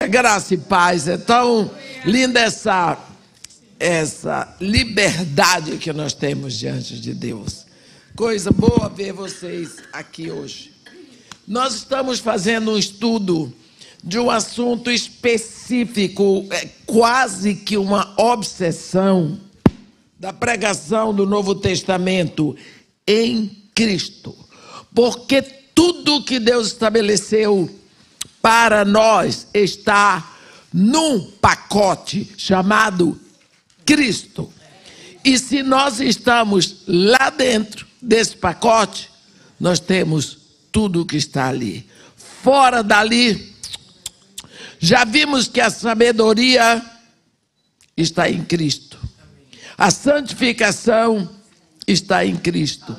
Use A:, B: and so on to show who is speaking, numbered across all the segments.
A: Graça e paz, é tão linda essa liberdade que nós temos diante de Deus. Coisa boa ver vocês aqui hoje. Nós estamos fazendo um estudo de um assunto específico, quase que uma obsessão da pregação do Novo Testamento em Cristo. Porque tudo que Deus estabeleceu para nós está num pacote chamado Cristo. E se nós estamos lá dentro desse pacote, nós temos tudo o que está ali. Fora dali, já vimos que a sabedoria está em Cristo. A santificação está em Cristo.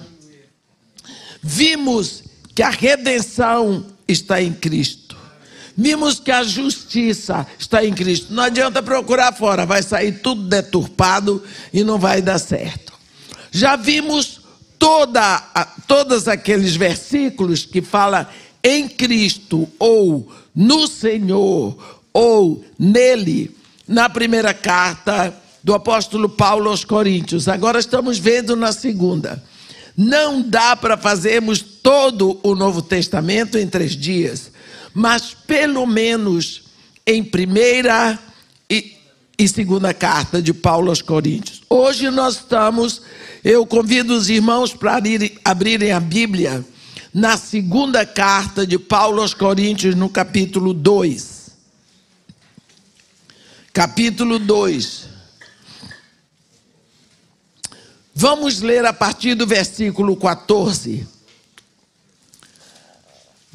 A: Vimos que a redenção está em Cristo. Vimos que a justiça está em Cristo. Não adianta procurar fora, vai sair tudo deturpado e não vai dar certo. Já vimos todos aqueles versículos que falam em Cristo, ou no Senhor, ou nele, na primeira carta do apóstolo Paulo aos Coríntios. Agora estamos vendo na segunda. Não dá para fazermos todo o Novo Testamento em 3 dias, mas pelo menos em primeira e segunda carta de Paulo aos Coríntios. Hoje eu convido os irmãos para abrirem a Bíblia na segunda carta de Paulo aos Coríntios, no capítulo 2. Capítulo 2. Vamos ler a partir do versículo 14.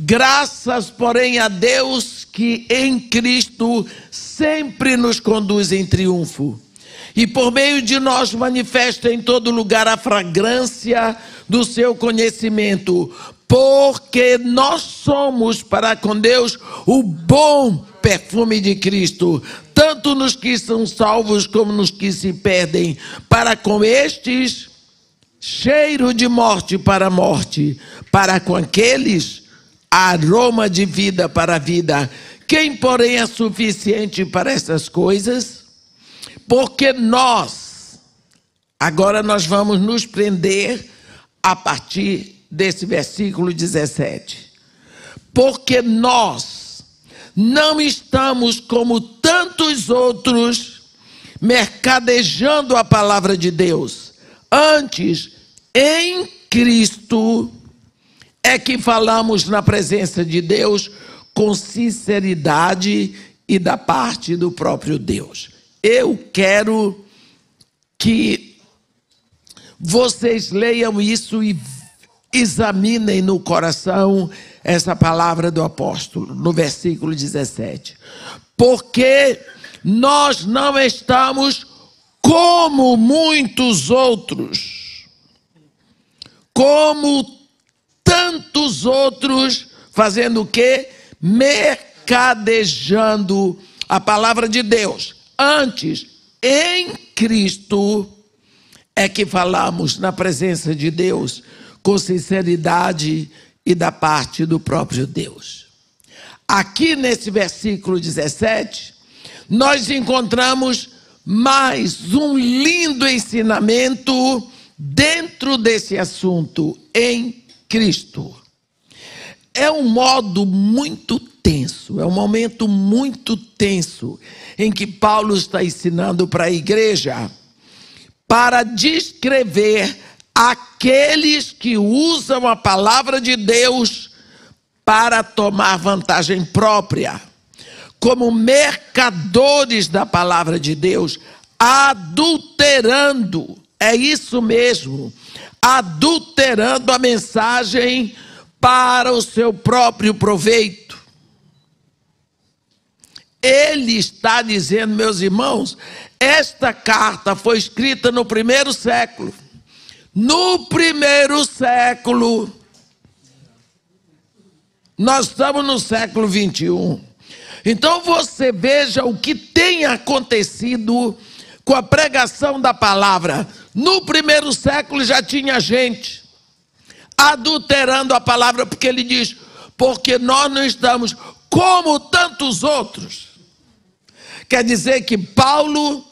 A: Graças, porém, a Deus que em Cristo sempre nos conduz em triunfo, e por meio de nós manifesta em todo lugar a fragrância do seu conhecimento, porque nós somos para com Deus o bom perfume de Cristo, tanto nos que são salvos como nos que se perdem. Para com estes, cheiro de morte para a morte, para com aqueles, aroma de vida para a vida. Quem, porém, é suficiente para essas coisas? Porque agora nós vamos nos prender a partir desse versículo 17. Porque nós não estamos como tantos outros mercadejando a palavra de Deus. Antes, em Cristo é que falamos na presença de Deus com sinceridade e da parte do próprio Deus. Eu quero que vocês leiam isso e examinem no coração essa palavra do apóstolo, no versículo 17. Porque nós não estamos como muitos outros, como tantos outros, fazendo o quê? Mercadejando a palavra de Deus. Antes, em Cristo, é que falamos na presença de Deus com sinceridade e da parte do próprio Deus. Aqui nesse versículo 17, nós encontramos mais um lindo ensinamento dentro desse assunto, em Cristo. É um modo muito tenso, é um momento muito tenso em que Paulo está ensinando para a igreja para descrever aqueles que usam a palavra de Deus para tomar vantagem própria, como mercadores da palavra de Deus, adulterando, é isso mesmo, adulterando a mensagem para o seu próprio proveito. Ele está dizendo, meus irmãos, esta carta foi escrita no 1º século. No 1º século, nós estamos no século 21. Então você veja o que tem acontecido com a pregação da palavra. No 1º século já tinha gente adulterando a palavra, porque ele diz, porque nós não estamos como tantos outros Quer dizer que Paulo,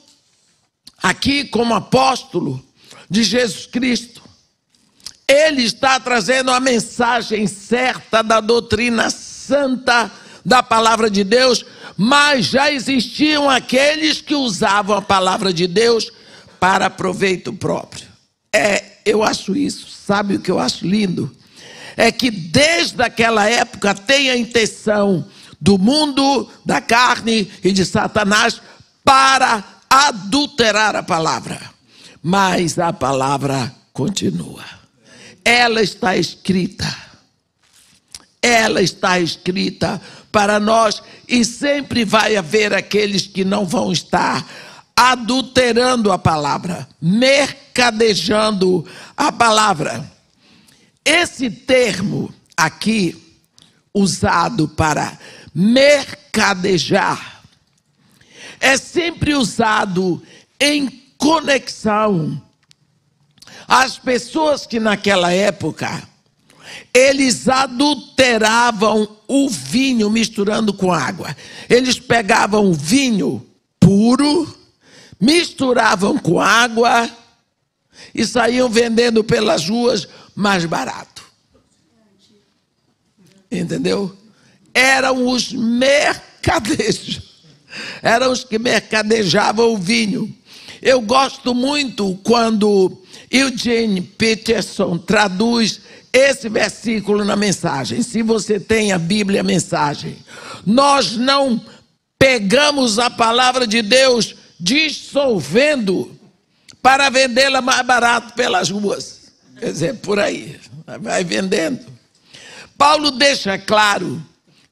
A: aqui como apóstolo de Jesus Cristo, ele está trazendo a mensagem certa da doutrina santa da palavra de Deus, mas já existiam aqueles que usavam a palavra de Deus para proveito próprio. Eu acho isso. Sabe o que eu acho lindo? É que desde aquela época tem a intenção do mundo, da carne e de Satanás para adulterar a palavra. Mas a palavra continua. Ela está escrita. Ela está escrita para nós e sempre vai haver aqueles que não vão estar adulterando a palavra, mercadejando a palavra. Esse termo aqui, usado para mercadejar, é sempre usado em conexão às pessoas que naquela época eles adulteravam o vinho misturando com água. Eles pegavam o vinho puro, misturavam com água e saíam vendendo pelas ruas mais barato. Entendeu? Eram os mercadejos. Eram os que mercadejavam o vinho. Eu gosto muito quando Eugene Peterson traduz esse versículo na mensagem. Se você tem a Bíblia, a mensagem. Nós não pegamos a palavra de Deus dissolvendo para vendê-la mais barato pelas ruas. Quer dizer, por aí, vai vendendo. Paulo deixa claro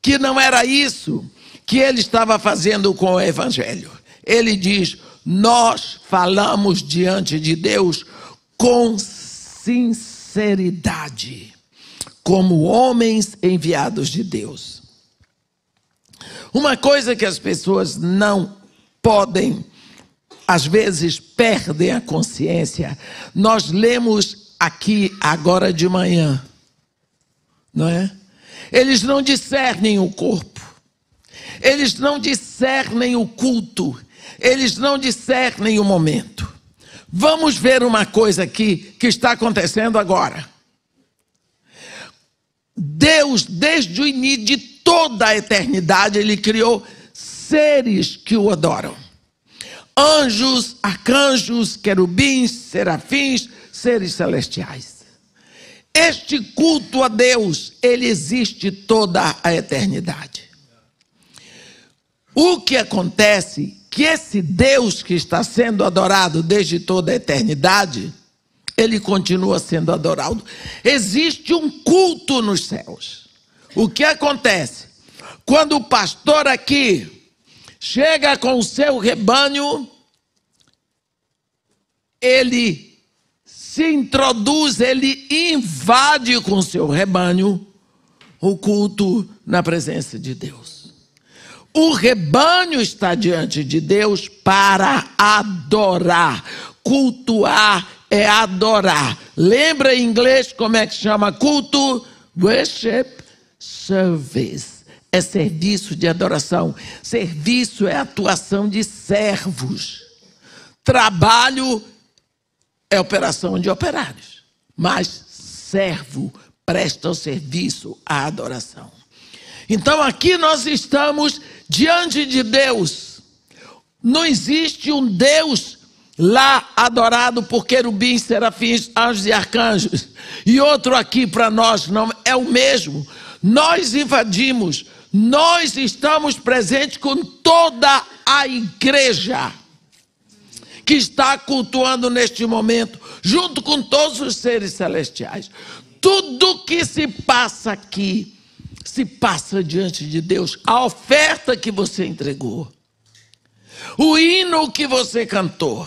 A: que não era isso que ele estava fazendo com o evangelho. Ele diz: nós falamos diante de Deus com sinceridade, como homens enviados de Deus. Uma coisa que as pessoas não podem, às vezes perdem a consciência. Nós lemos aqui agora de manhã, não é? Eles não discernem o corpo, eles não discernem o culto, eles não discernem o momento. Vamos ver uma coisa aqui que está acontecendo agora. Deus, desde o início de toda a eternidade, Ele criou seres que o adoram. Anjos, arcanjos, querubins, serafins, seres celestiais. Este culto a Deus, ele existe toda a eternidade. O que acontece é que esse Deus que está sendo adorado desde toda a eternidade, ele continua sendo adorado. Existe um culto nos céus. O que acontece? Quando o pastor aqui chega com o seu rebanho, ele se introduz, ele invade com o seu rebanho o culto na presença de Deus. O rebanho está diante de Deus para adorar. Cultuar é adorar. Lembra em inglês como é que chama culto? Worship service. É serviço de adoração. Serviço é atuação de servos. Trabalho é operação de operários. Mas servo presta o serviço à adoração. Então aqui nós estamos diante de Deus. Não existe um Deus lá adorado por querubins, serafins, anjos e arcanjos. E outro aqui para nós não é o mesmo. Nós invadimos, nós estamos presentes com toda a igreja que está cultuando neste momento, junto com todos os seres celestiais. Tudo que se passa aqui se passa diante de Deus. A oferta que você entregou, o hino que você cantou,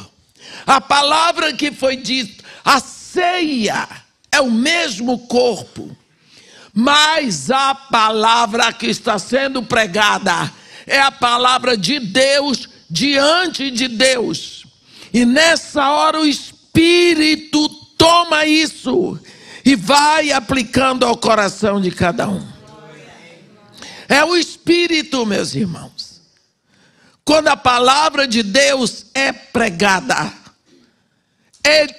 A: a palavra que foi dita, a ceia é o mesmo corpo, mas a palavra que está sendo pregada é a palavra de Deus diante de Deus. E nessa hora o Espírito toma isso e vai aplicando ao coração de cada um. É o Espírito, meus irmãos. quando a palavra de Deus é pregada,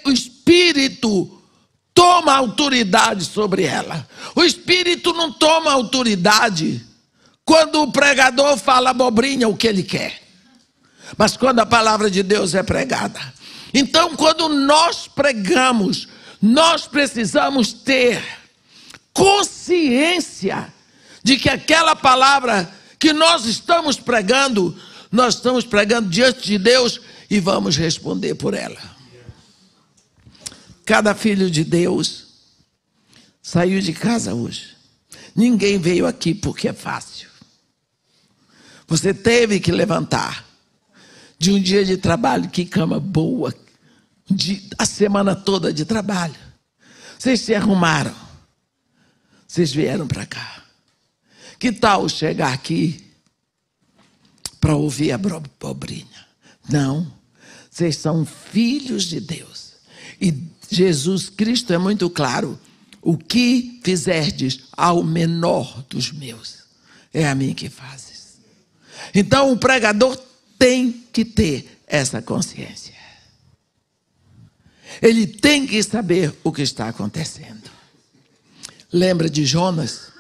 A: o Espírito toma autoridade sobre ela. O Espírito não toma autoridade quando o pregador fala abobrinha o que ele quer, mas quando a palavra de Deus é pregada. Então, quando nós pregamos, nós precisamos ter consciência de que aquela palavra que nós estamos pregando diante de Deus e vamos responder por ela. Cada filho de Deus saiu de casa hoje. Ninguém veio aqui porque é fácil. Você teve que levantar de um dia de trabalho, que cama boa, a semana toda de trabalho. Vocês se arrumaram, vocês vieram para cá. Que tal chegar aqui para ouvir a abobrinha? Não, vocês são filhos de Deus. E Jesus Cristo é muito claro: o que fizerdes ao menor dos meus, é a mim que fazes. Então o pregador tem que ter essa consciência. Ele tem que saber o que está acontecendo. Lembra de Jonas?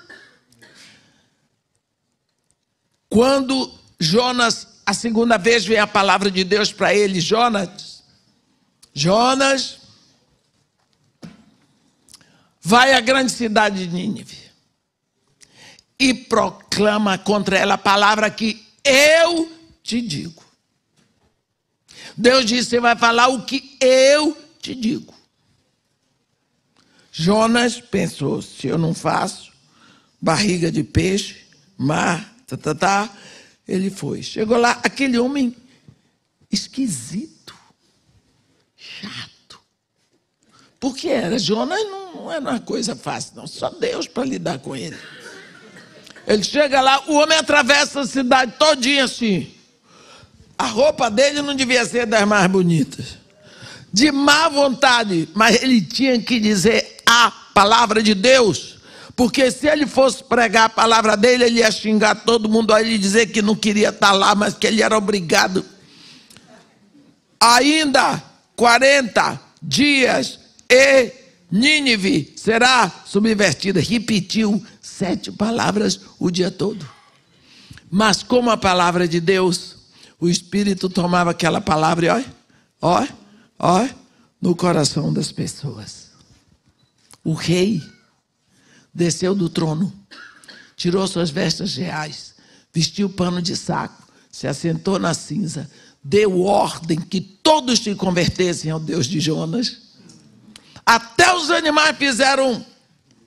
A: Quando Jonas, a segunda vez vem a palavra de Deus para ele: Jonas, vai à grande cidade de Nínive e proclama contra ela a palavra que eu te digo. Deus disse: você vai falar o que eu te digo. Jonas pensou: se eu não faço, barriga de peixe, mar, ele foi. Chegou lá, aquele homem esquisito, chato. Porque Jonas não era uma coisa fácil, não. Só Deus para lidar com ele. Ele chega lá, o homem atravessa a cidade todinha assim. A roupa dele não devia ser das mais bonitas. De má vontade, mas ele tinha que dizer a palavra de Deus. Porque se ele fosse pregar a palavra dele, ele ia xingar todo mundo, aí ele dizer que não queria estar lá, mas que ele era obrigado. Ainda 40 dias e Nínive será subvertida. Repetiu 7 palavras o dia todo. Mas como a palavra de Deus, o Espírito tomava aquela palavra e olha, no coração das pessoas. O rei desceu do trono, tirou suas vestes reais, vestiu pano de saco, se assentou na cinza, deu ordem que todos se convertessem ao Deus de Jonas. Até os animais fizeram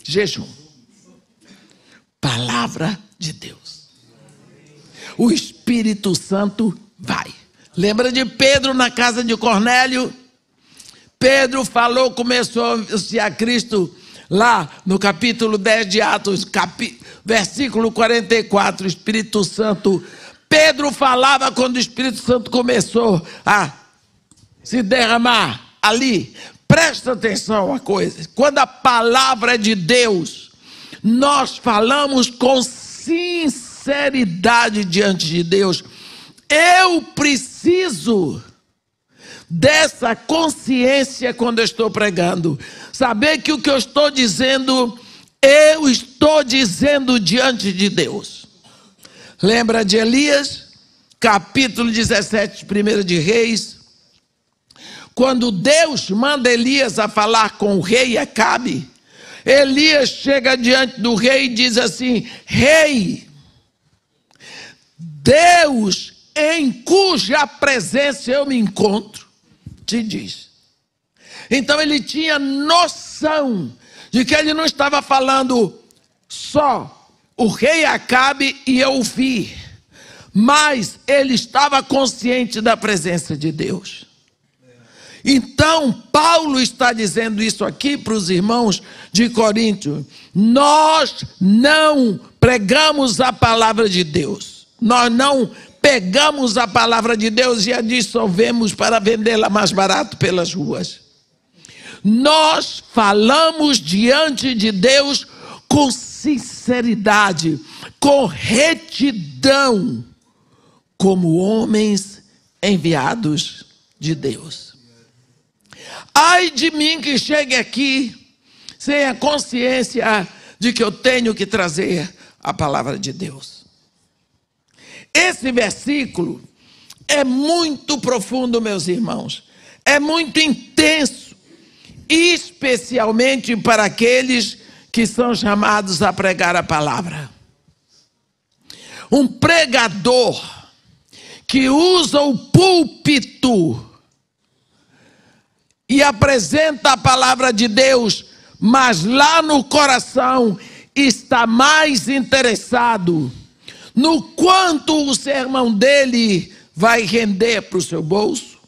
A: jejum. Palavra de Deus. O Espírito Santo vai. Lembra de Pedro na casa de Cornélio? Pedro falou, começou a anunciar Cristo lá no capítulo 10 de Atos, versículo 44, o Espírito Santo. Pedro falava quando o Espírito Santo começou a se derramar ali. Presta atenção a uma coisa: quando a palavra é de Deus, nós falamos com sinceridade diante de Deus. Eu preciso dessa consciência quando eu estou pregando. Saber que o que eu estou dizendo diante de Deus. Lembra de Elias? Capítulo 17, 1 de Reis. Quando Deus manda Elias a falar com o rei Acabe, Elias chega diante do rei e diz assim: rei, Deus em cuja presença eu me encontro, te diz. Então ele tinha noção de que ele não estava falando só o rei Acabe e eu ouvir, mas ele estava consciente da presença de Deus. Então Paulo está dizendo isso aqui para os irmãos de Corinto: nós não pregamos a palavra de Deus, nós não pegamos a palavra de Deus e a dissolvemos para vendê-la mais barato pelas ruas. Nós falamos diante de Deus com sinceridade, com retidão, como homens enviados de Deus. Ai de mim que chegue aqui sem a consciência de que eu tenho que trazer a palavra de Deus. Esse versículo é muito profundo, meus irmãos. É muito intenso, especialmente para aqueles que são chamados a pregar a palavra. Um pregador que usa o púlpito e apresenta a palavra de Deus, mas lá no coração está mais interessado no quanto o sermão dele vai render para o seu bolso,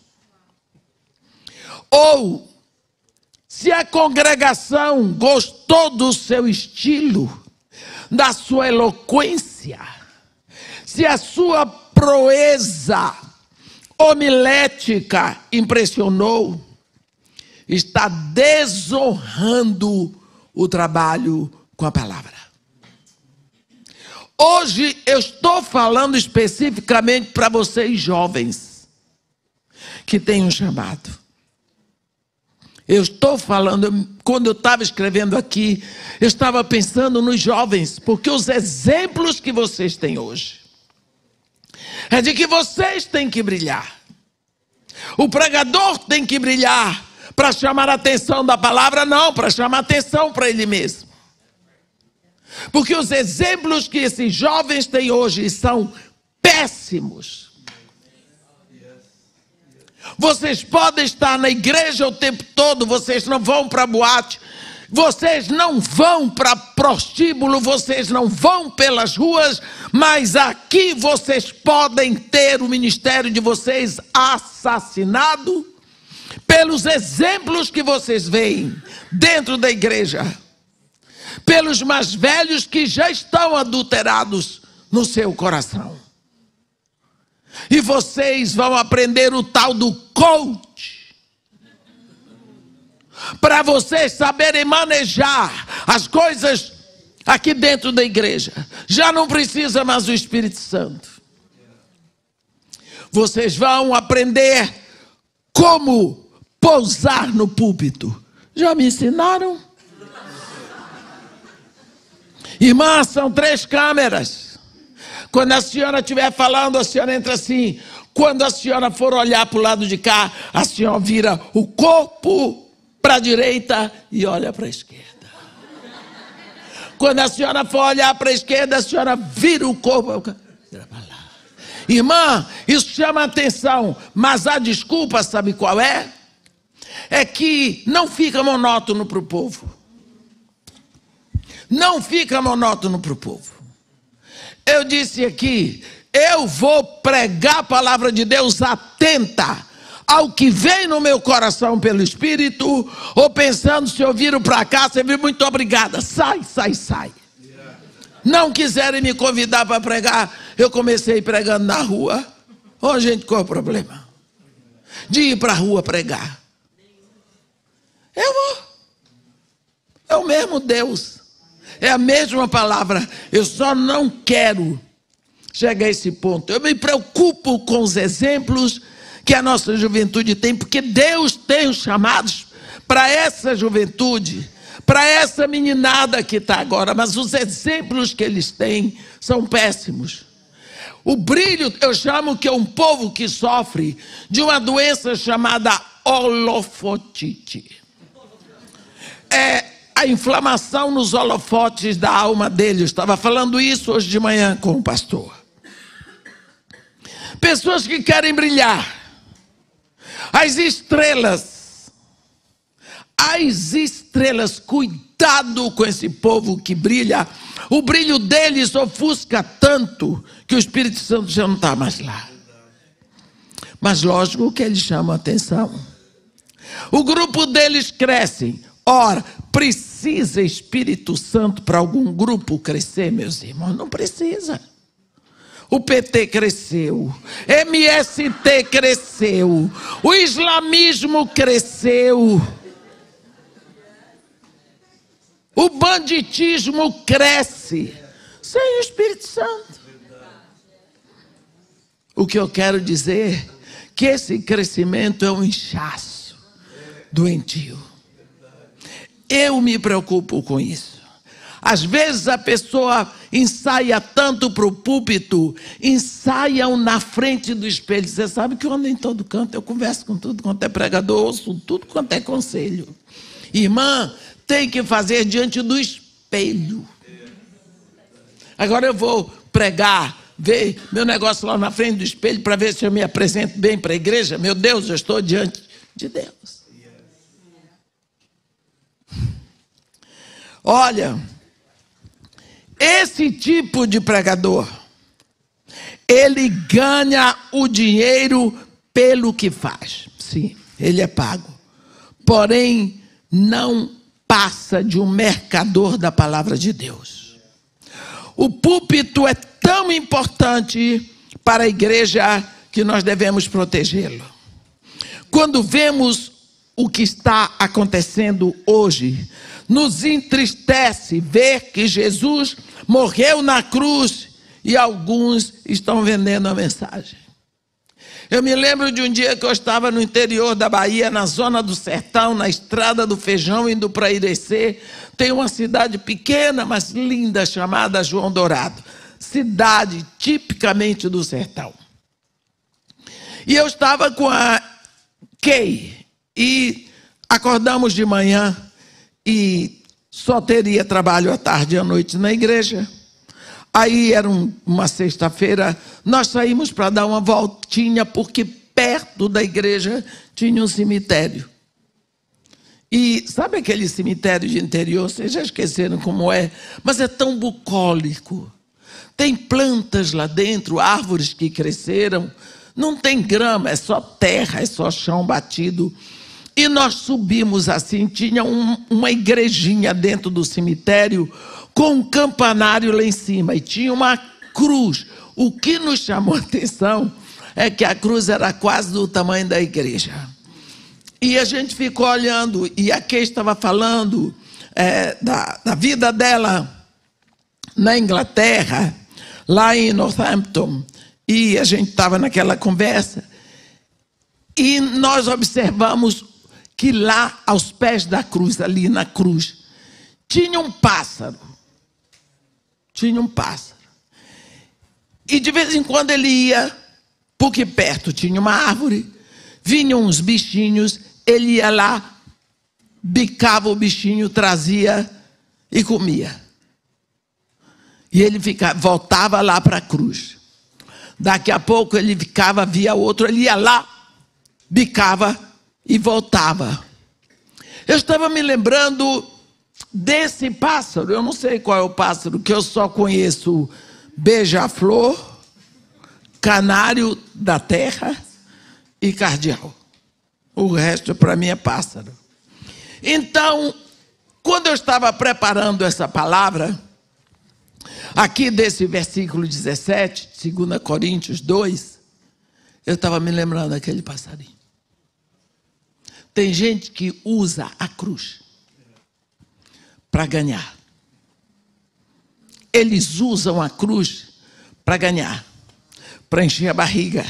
A: ou se a congregação gostou do seu estilo, da sua eloquência, se a sua proeza homilética impressionou, está desonrando o trabalho com a palavra. Hoje eu estou falando especificamente para vocês jovens que têm um chamado. Eu estou falando, quando eu estava escrevendo aqui, eu estava pensando nos jovens, porque os exemplos que vocês têm hoje é de que vocês têm que brilhar. O pregador tem que brilhar para chamar a atenção da palavra, não, para chamar a atenção para ele mesmo. Porque os exemplos que esses jovens têm hoje são péssimos. Vocês podem estar na igreja o tempo todo, vocês não vão para boate, vocês não vão para prostíbulo, vocês não vão pelas ruas, mas aqui vocês podem ter o ministério de vocês assassinado pelos exemplos que vocês veem dentro da igreja, pelos mais velhos que já estão adulterados no seu coração. E vocês vão aprender o tal do coach, para vocês saberem manejar as coisas aqui dentro da igreja. Já não precisa mais do Espírito Santo. Vocês vão aprender como pousar no púlpito. Já me ensinaram? Irmã, são 3 câmeras. Quando a senhora estiver falando, a senhora entra assim. Quando a senhora for olhar para o lado de cá, a senhora vira o corpo para a direita e olha para a esquerda. Quando a senhora for olhar para a esquerda, a senhora vira o corpo para lá. Irmã, isso chama atenção, mas a desculpa, sabe qual é? É que não fica monótono para o povo. Não fica monótono para o povo. Eu disse aqui, eu vou pregar a palavra de Deus atenta ao que vem no meu coração pelo Espírito, ou pensando, se eu viro para cá, você viu, muito obrigada, sai. Não quiserem me convidar para pregar, eu comecei pregando na rua. Ô gente, qual é o problema de ir para a rua pregar? Eu vou. É o mesmo Deus. É a mesma palavra. Eu só não quero chegar a esse ponto. Eu me preocupo com os exemplos que a nossa juventude tem, porque Deus tem os chamados para essa juventude, para essa meninada que está agora, mas os exemplos que eles têm são péssimos. O brilho, eu chamo que é um povo que sofre de uma doença chamada holofotite. É a inflamação nos holofotes da alma dele. Eu estava falando isso hoje de manhã com o pastor. Pessoas que querem brilhar. As estrelas, cuidado com esse povo que brilha. O brilho deles ofusca tanto que o Espírito Santo já não está mais lá. Mas lógico que eles chamam a atenção. O grupo deles cresce. Ora, precisa Espírito Santo para algum grupo crescer, meus irmãos? Não precisa. O PT cresceu, MST cresceu, o islamismo cresceu, o banditismo cresce sem o Espírito Santo. O que eu quero dizer é que esse crescimento é um inchaço doentio. Eu me preocupo com isso. Às vezes a pessoa ensaia tanto para o púlpito, ensaiam na frente do espelho. Você sabe que eu ando em todo canto, eu converso com tudo quanto é pregador, ouço tudo quanto é conselho. Irmã, tem que fazer diante do espelho. Agora eu vou pregar, ver meu negócio lá na frente do espelho para ver se eu me apresento bem para a igreja. Meu Deus, eu estou diante de Deus. Olha, esse tipo de pregador, ele ganha o dinheiro pelo que faz. Sim, ele é pago. Porém, não passa de um mercador da palavra de Deus. O púlpito é tão importante para a igreja que nós devemos protegê-lo. Quando vemos o que está acontecendo hoje, nos entristece ver que Jesus morreu na cruz e alguns estão vendendo a mensagem. Eu me lembro de um dia que eu estava no interior da Bahia, na zona do Sertão, na estrada do Feijão, indo para Irecê. Tem uma cidade pequena, mas linda, chamada João Dourado. Cidade tipicamente do sertão. E eu estava com a Kay e acordamos de manhã e só teria trabalho à tarde e à noite na igreja. Aí era uma sexta-feira, nós saímos para dar uma voltinha, porque perto da igreja tinha um cemitério. E sabe aquele cemitério de interior? Vocês já esqueceram como é, mas é tão bucólico. Tem plantas lá dentro, árvores que cresceram, não tem grama, é só terra, é só chão batido. E nós subimos assim, tinha uma igrejinha dentro do cemitério, com um campanário lá em cima, e tinha uma cruz. O que nos chamou a atenção é que a cruz era quase do tamanho da igreja. E a gente ficou olhando, e a Kay estava falando da vida dela na Inglaterra, lá em Northampton, e a gente estava naquela conversa, e nós observamos que lá, aos pés da cruz, ali na cruz, tinha um pássaro. Tinha um pássaro. E de vez em quando ele ia, porque perto tinha uma árvore, vinham uns bichinhos, ele ia lá, bicava o bichinho, trazia e comia. E ele voltava lá para a cruz. Daqui a pouco ele ficava, via outro, ele ia lá, bicava e voltava. Eu estava me lembrando desse pássaro. Eu não sei qual é o pássaro, que eu só conheço beija-flor, canário da terra e cardeal. O resto para mim é pássaro. Então, quando eu estava preparando essa palavra, aqui desse versículo 17, 2 Coríntios 2, eu estava me lembrando daquele passarinho. Tem gente que usa a cruz para ganhar. Eles usam a cruz para ganhar, para encher a barriga,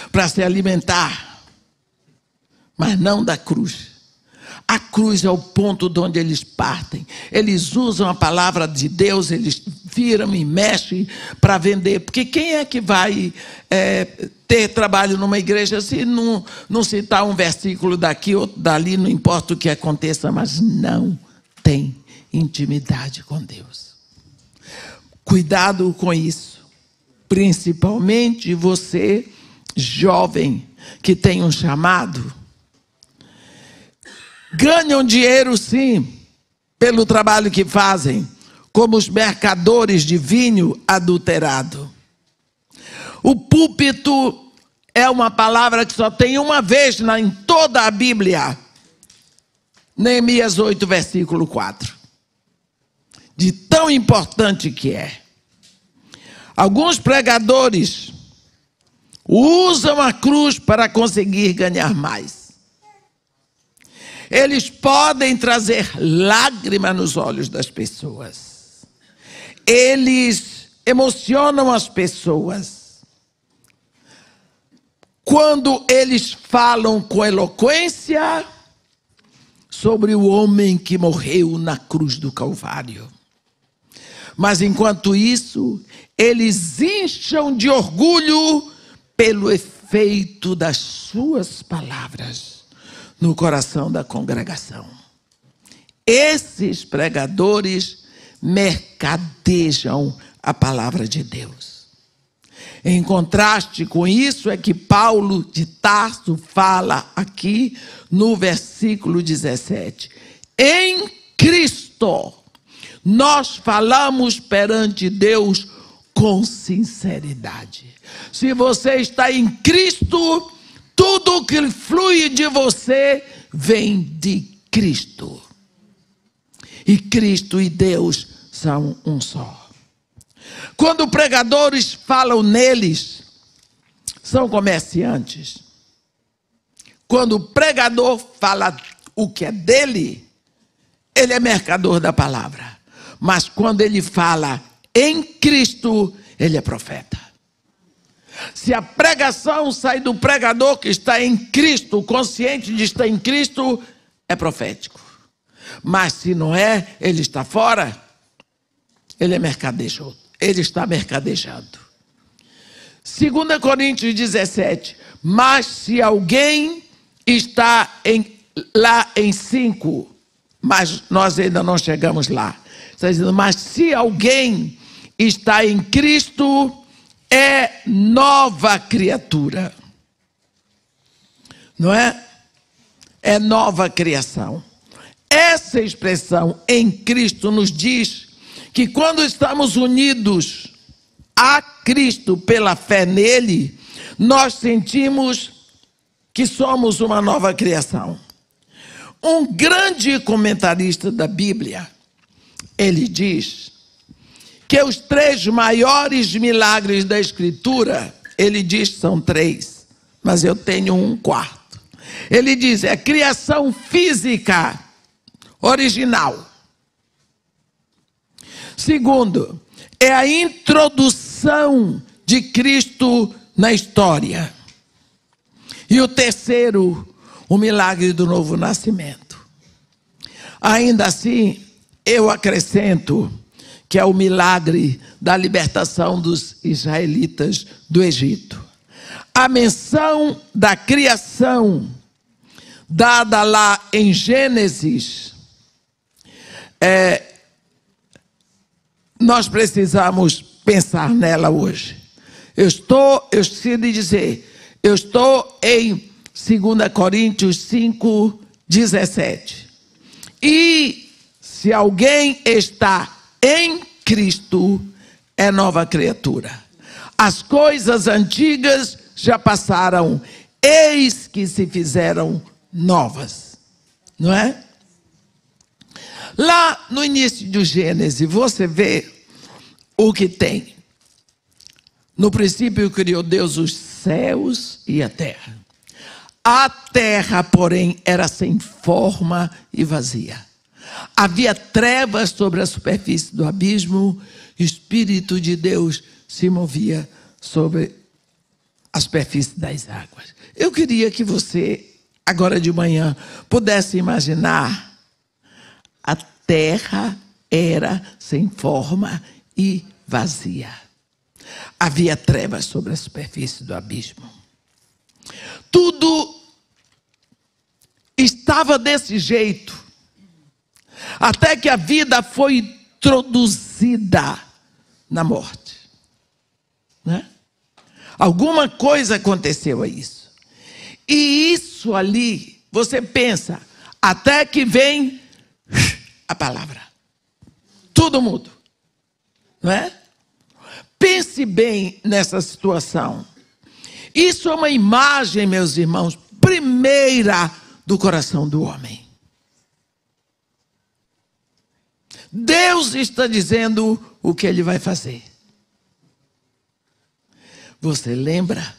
A: para se alimentar, mas não da cruz. A cruz é o ponto de onde eles partem. Eles usam a palavra de Deus, eles viram e mexem para vender. Porque quem é que vai ter trabalho numa igreja se não citar um versículo daqui, outro dali, não importa o que aconteça, mas não tem intimidade com Deus. Cuidado com isso. Principalmente você, jovem, que tem um chamado. Ganham dinheiro, sim, pelo trabalho que fazem, como os mercadores de vinho adulterado. O púlpito é uma palavra que só tem uma vez em toda a Bíblia. Neemias 8, versículo 4. De tão importante que é. Alguns pregadores usam a cruz para conseguir ganhar mais. Eles podem trazer lágrima nos olhos das pessoas. Eles emocionam as pessoas. quando eles falam com eloquência sobre o homem que morreu na cruz do Calvário. Mas enquanto isso, eles incham de orgulho pelo efeito das suas palavras no coração da congregação. Esses pregadores mercadejam a palavra de Deus. Em contraste com isso é que Paulo de Tarso fala aqui no versículo 17. Em Cristo, nós falamos perante Deus com sinceridade. Se você está em Cristo, tudo que flui de você vem de Cristo. E Cristo e Deus são um só. Quando pregadores falam neles, são comerciantes. Quando o pregador fala o que é dele, ele é mercador da palavra. Mas quando ele fala em Cristo, ele é profeta. Se a pregação sai do pregador que está em Cristo, consciente de estar em Cristo, é profético. Mas se não é, ele está fora, ele é mercadejoso. Ele está mercadejando. 2 Coríntios 17. Mas se alguém está lá em 5, mas nós ainda não chegamos lá. Está dizendo, mas se alguém está em Cristo, é nova criatura. Não é? É nova criação. Essa expressão em Cristo nos diz que quando estamos unidos a Cristo pela fé nele, nós sentimos que somos uma nova criação. Um grande comentarista da Bíblia, ele diz que os 3 maiores milagres da Escritura, ele diz que são 3, mas eu tenho um quarto. Ele diz, é a criação física original. Segundo, é a introdução de Cristo na história. E o terceiro, o milagre do novo nascimento. Ainda assim, eu acrescento que é o milagre da libertação dos israelitas do Egito. A menção da criação, dada lá em Gênesis, nós precisamos pensar nela hoje. Eu esqueci de dizer, eu estou em 2 Coríntios 5, 17. E se alguém está em Cristo, é nova criatura. As coisas antigas já passaram, eis que se fizeram novas. Não é? Lá no início do Gênesis, você vê o que tem. No princípio criou Deus os céus e a terra. A terra, porém, era sem forma e vazia. Havia trevas sobre a superfície do abismo, e o Espírito de Deus se movia sobre a superfície das águas. Eu queria que você, agora de manhã, pudesse imaginar a terra era sem forma e vazia. Havia trevas sobre a superfície do abismo. Tudo estava desse jeito, até que a vida foi introduzida na morte. Né? Alguma coisa aconteceu a isso. E isso ali, você pensa, até que vem a palavra. Tudo muda. Não é? Pense bem nessa situação. Isso é uma imagem, meus irmãos, primeira do coração do homem. Deus está dizendo o que ele vai fazer. Você lembra?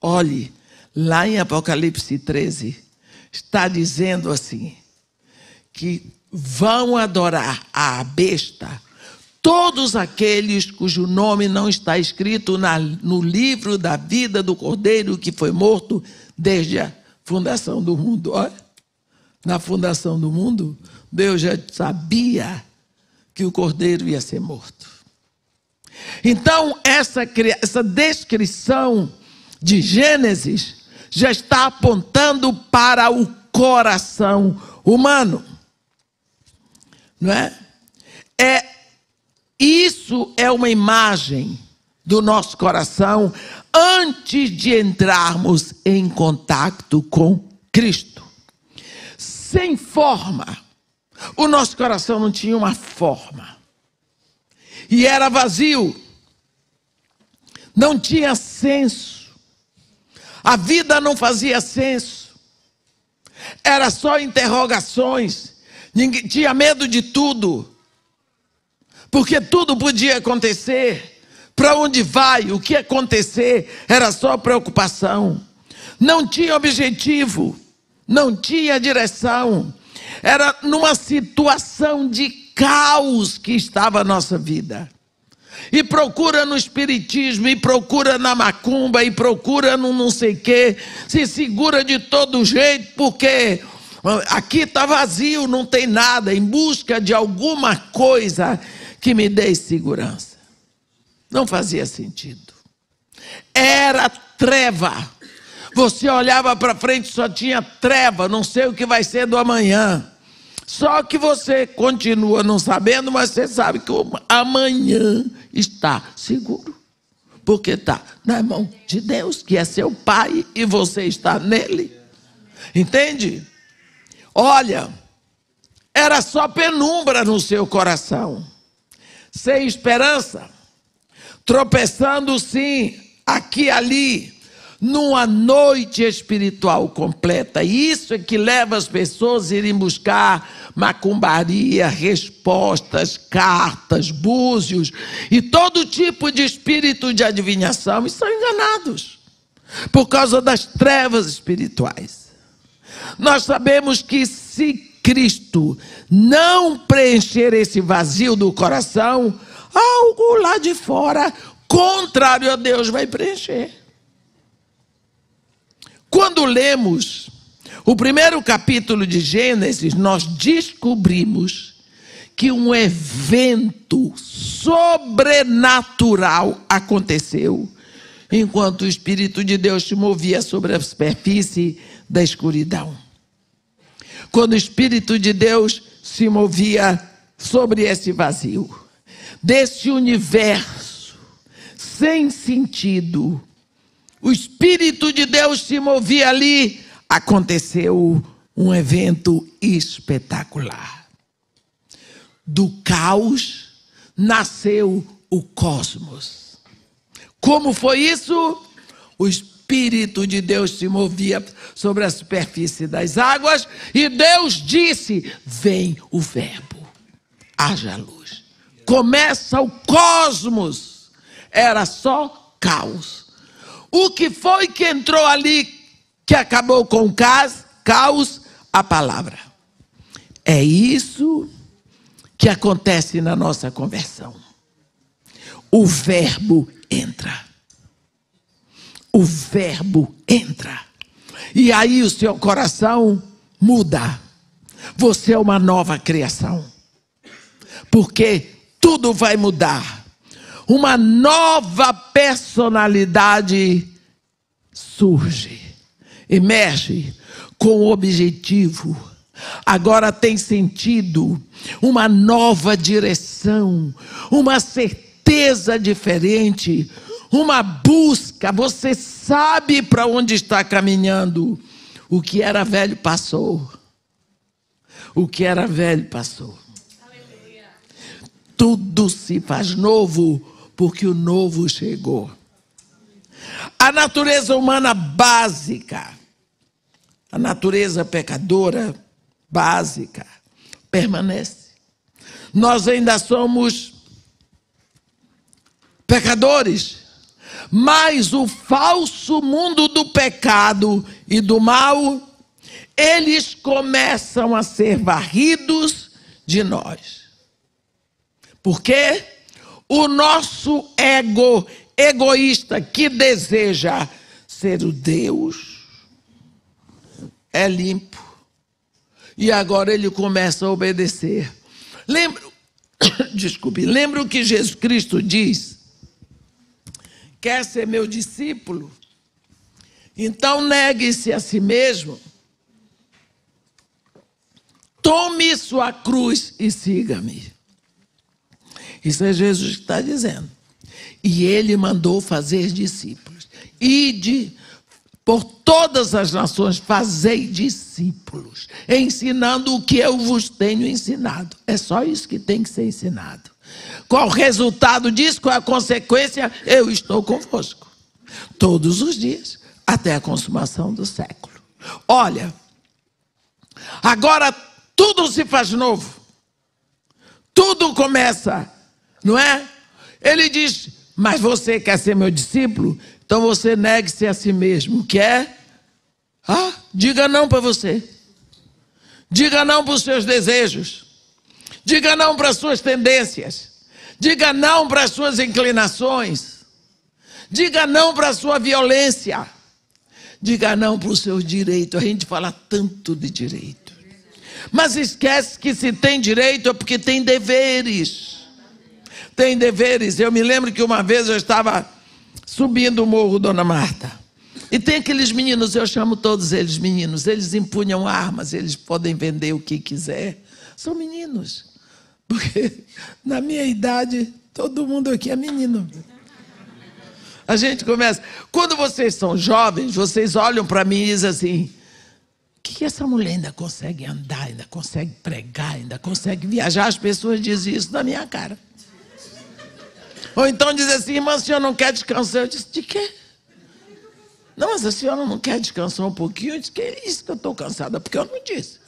A: Olhe, lá em Apocalipse 13, está dizendo assim, que vão adorar a besta todos aqueles cujo nome não está escrito no livro da vida do Cordeiro que foi morto desde a fundação do mundo. Olha, na fundação do mundo, Deus já sabia que o Cordeiro ia ser morto. Então, essa descrição de Gênesis já está apontando para o coração humano. Não é? Isso é uma imagem do nosso coração antes de entrarmos em contato com Cristo. Sem forma. O nosso coração não tinha uma forma. E era vazio. Não tinha senso. A vida não fazia senso. Era só interrogações. Ninguém tinha medo de tudo. Porque tudo podia acontecer. Para onde vai? O que acontecer? Era só preocupação. Não tinha objetivo. Não tinha direção. Era numa situação de caos que estava a nossa vida. E procura no espiritismo, e procura na macumba, e procura no não sei o quê. Se segura de todo jeito, porque aqui está vazio, não tem nada. Em busca de alguma coisa que me dê segurança. Não fazia sentido. Era treva. Você olhava para frente, só tinha treva. Não sei o que vai ser do amanhã. Só que você continua não sabendo, mas você sabe que o amanhã está seguro. Porque está na mão de Deus, que é seu Pai, e você está nele. Entende? Olha, era só penumbra no seu coração. Sem esperança. Tropeçando sim, aqui e ali, numa noite espiritual completa. Isso é que leva as pessoas a irem buscar macumbaria, respostas, cartas, búzios e todo tipo de espírito de adivinhação, e são enganados por causa das trevas espirituais. Nós sabemos que se Cristo não preencher esse vazio do coração, algo lá de fora, contrário a Deus, vai preencher. Quando lemos o primeiro capítulo de Gênesis, nós descobrimos que um evento sobrenatural aconteceu enquanto o Espírito de Deus se movia sobre a superfície da escuridão. Quando o Espírito de Deus se movia sobre esse vazio, desse universo sem sentido, o Espírito de Deus se movia ali, aconteceu um evento espetacular. Do caos nasceu o cosmos. Como foi isso? O Espírito de Deus se movia sobre a superfície das águas e Deus disse: vem o verbo, haja luz. Começa o cosmos. Era só caos. O que foi que entrou ali que acabou com o caos? A palavra. É isso que acontece na nossa conversão. O verbo entra. O verbo entra. E aí o seu coração muda. Você é uma nova criação. Porque tudo vai mudar. Uma nova personalidade surge, emerge com o objetivo. Agora tem sentido, uma nova direção, uma certeza diferente, uma busca. Você sabe para onde está caminhando. O que era velho passou. O que era velho passou. Aleluia. Tudo se faz novo, porque o novo chegou. A natureza humana básica, a natureza pecadora básica, permanece. Nós ainda somos pecadores, mas o falso mundo do pecado e do mal, eles começam a ser varridos de nós. Por quê? O nosso ego egoísta que deseja ser o Deus é limpo. E agora ele começa a obedecer. Lembra o que Jesus Cristo diz? Quer ser meu discípulo? Então negue-se a si mesmo. Tome sua cruz e siga-me. Isso é Jesus que está dizendo. E ele mandou fazer discípulos. Ide por todas as nações, fazei discípulos, ensinando o que eu vos tenho ensinado. É só isso que tem que ser ensinado. Qual o resultado disso? Qual a consequência? Eu estou convosco todos os dias, até a consumação do século. Olha, agora tudo se faz novo. Tudo começa, não é? Ele diz, mas você quer ser meu discípulo? Então você negue-se a si mesmo. Quer? Diga não para você. Diga não para os seus desejos. Diga não para as suas tendências. Diga não para as suas inclinações. Diga não para a sua violência. Diga não para o seu direito. A gente fala tanto de direito. Mas esquece que se tem direito é porque tem deveres. Tem deveres. Eu me lembro que uma vez eu estava subindo o morro Dona Marta. E tem aqueles meninos, eu chamo todos eles meninos. Eles empunham armas, eles podem vender o que quiser. São meninos. Porque na minha idade, todo mundo aqui é menino. A gente começa... Quando vocês são jovens, vocês olham para mim e dizem assim... O que essa mulher ainda consegue andar, ainda consegue pregar, ainda consegue viajar? As pessoas dizem isso na minha cara. Ou então dizem assim, irmã, a senhora não quer descansar? Eu disse, de quê? Não, mas a senhora não quer descansar um pouquinho? Eu disse, que é isso que eu estou cansada? Porque eu não disse.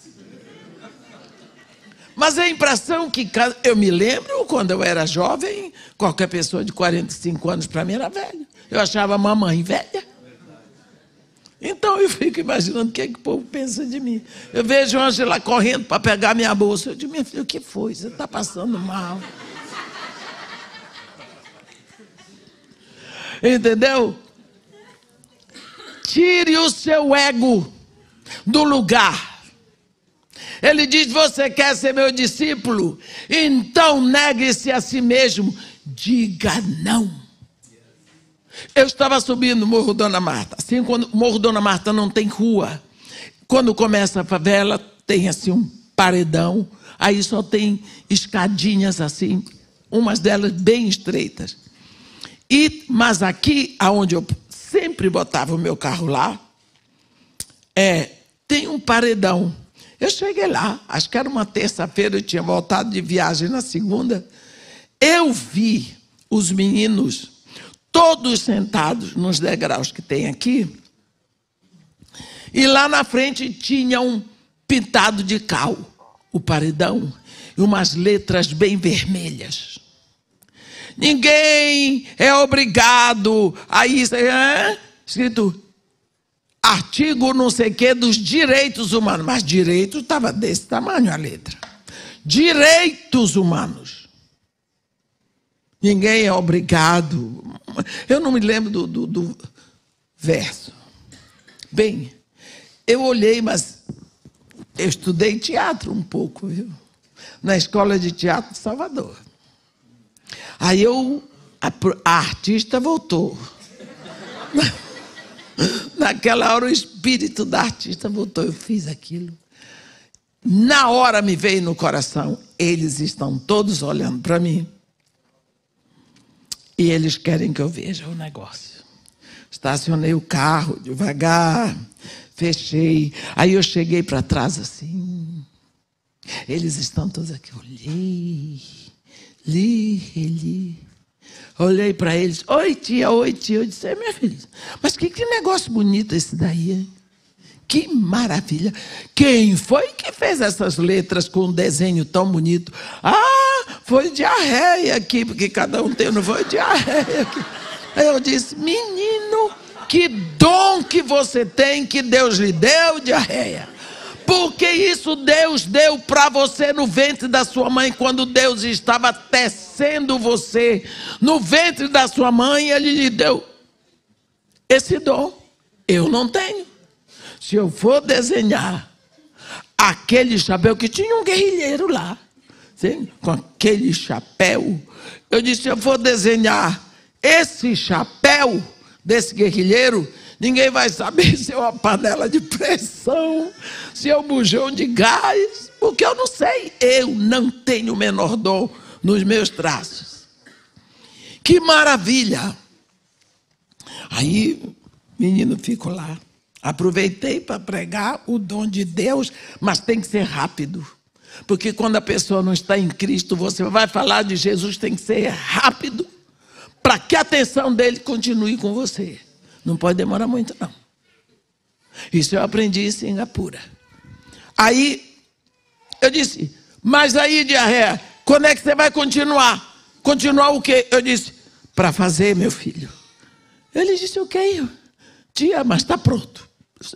A: Mas a impressão que... Eu me lembro, quando eu era jovem, qualquer pessoa de 45 anos para mim era velha. Eu achava a mamãe velha. Então eu fico imaginando o que o povo pensa de mim. Eu vejo a Ângela correndo para pegar minha bolsa. Eu digo, minha filha, o que foi? Você está passando mal. Entendeu? Tire o seu ego do lugar. Ele diz, você quer ser meu discípulo? Então negue-se a si mesmo. Diga não. Eu estava subindo o Morro Dona Marta. Assim, quando o Morro Dona Marta não tem rua. Quando começa a favela, tem assim um paredão. Aí só tem escadinhas assim, umas delas bem estreitas. Mas aqui, aonde eu sempre botava o meu carro lá, tem um paredão. Eu cheguei lá, acho que era uma terça-feira, eu tinha voltado de viagem na segunda. Eu vi os meninos todos sentados nos degraus que tem aqui. E lá na frente tinha um pintado de cal, o paredão, e umas letras bem vermelhas. Ninguém é obrigado a isso. Escrito, artigo não sei o que dos direitos humanos. Mas direito estava desse tamanho a letra. Direitos humanos. Ninguém é obrigado. Eu não me lembro do verso. Bem, eu olhei, mas eu estudei teatro um pouco, viu? Na Escola de Teatro de Salvador. Aí a artista voltou. Naquela hora o espírito da artista voltou. Eu fiz aquilo. Na hora me veio no coração, eles estão todos olhando para mim. E eles querem que eu veja o negócio. Estacionei o carro devagar, fechei. Aí eu cheguei para trás assim. Eles estão todos aqui. Olhei para eles. Oi, tia, oi, tia. Eu disse, minha filha, mas que negócio bonito esse daí, hein? Que maravilha. Quem foi que fez essas letras com um desenho tão bonito? Foi diarreia aqui, porque cada um tem, não foi diarreia aqui. Aí eu disse, menino, que dom que você tem, que Deus lhe deu, diarreia. Porque isso Deus deu para você no ventre da sua mãe. Quando Deus estava tecendo você no ventre da sua mãe, Ele lhe deu esse dom. Eu não tenho. Se eu for desenhar aquele chapéu, que tinha um guerrilheiro lá, sim, com aquele chapéu, eu disse, se eu for desenhar esse chapéu desse guerrilheiro, ninguém vai saber se é uma panela de pressão, se é um bujão de gás, porque eu não sei. Eu não tenho o menor dom nos meus traços. Que maravilha! Aí, menino, fico lá. Aproveitei para pregar o dom de Deus, mas tem que ser rápido. Porque quando a pessoa não está em Cristo, você vai falar de Jesus, tem que ser rápido, para que a atenção dele continue com você. Não pode demorar muito, não. Isso eu aprendi em Singapura. Aí, eu disse, mas aí, diarreia, quando é que você vai continuar? Continuar o quê? Eu disse, para fazer, meu filho. Ele disse, ok, tia, mas está pronto.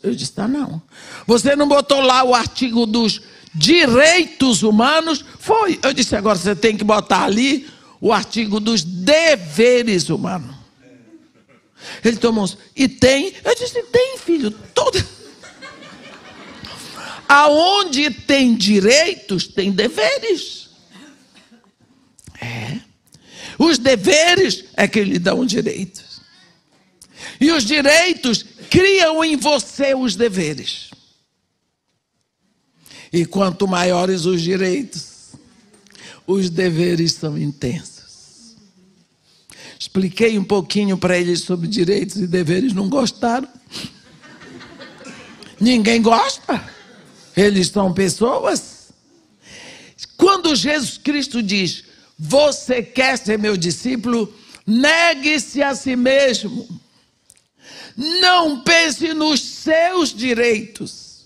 A: Eu disse, tá não. Você não botou lá o artigo dos direitos humanos? Foi. Eu disse, agora você tem que botar ali o artigo dos deveres humanos. Ele tomou, e tem? Eu disse, tem, filho, todo. Aonde tem direitos, tem deveres. É. Os deveres é que lhe dão direitos. E os direitos criam em você os deveres. E quanto maiores os direitos, os deveres são intensos. Expliquei um pouquinho para eles sobre direitos e deveres, não gostaram. Ninguém gosta. Eles são pessoas. Quando Jesus Cristo diz, você quer ser meu discípulo, negue-se a si mesmo. Não pense nos seus direitos.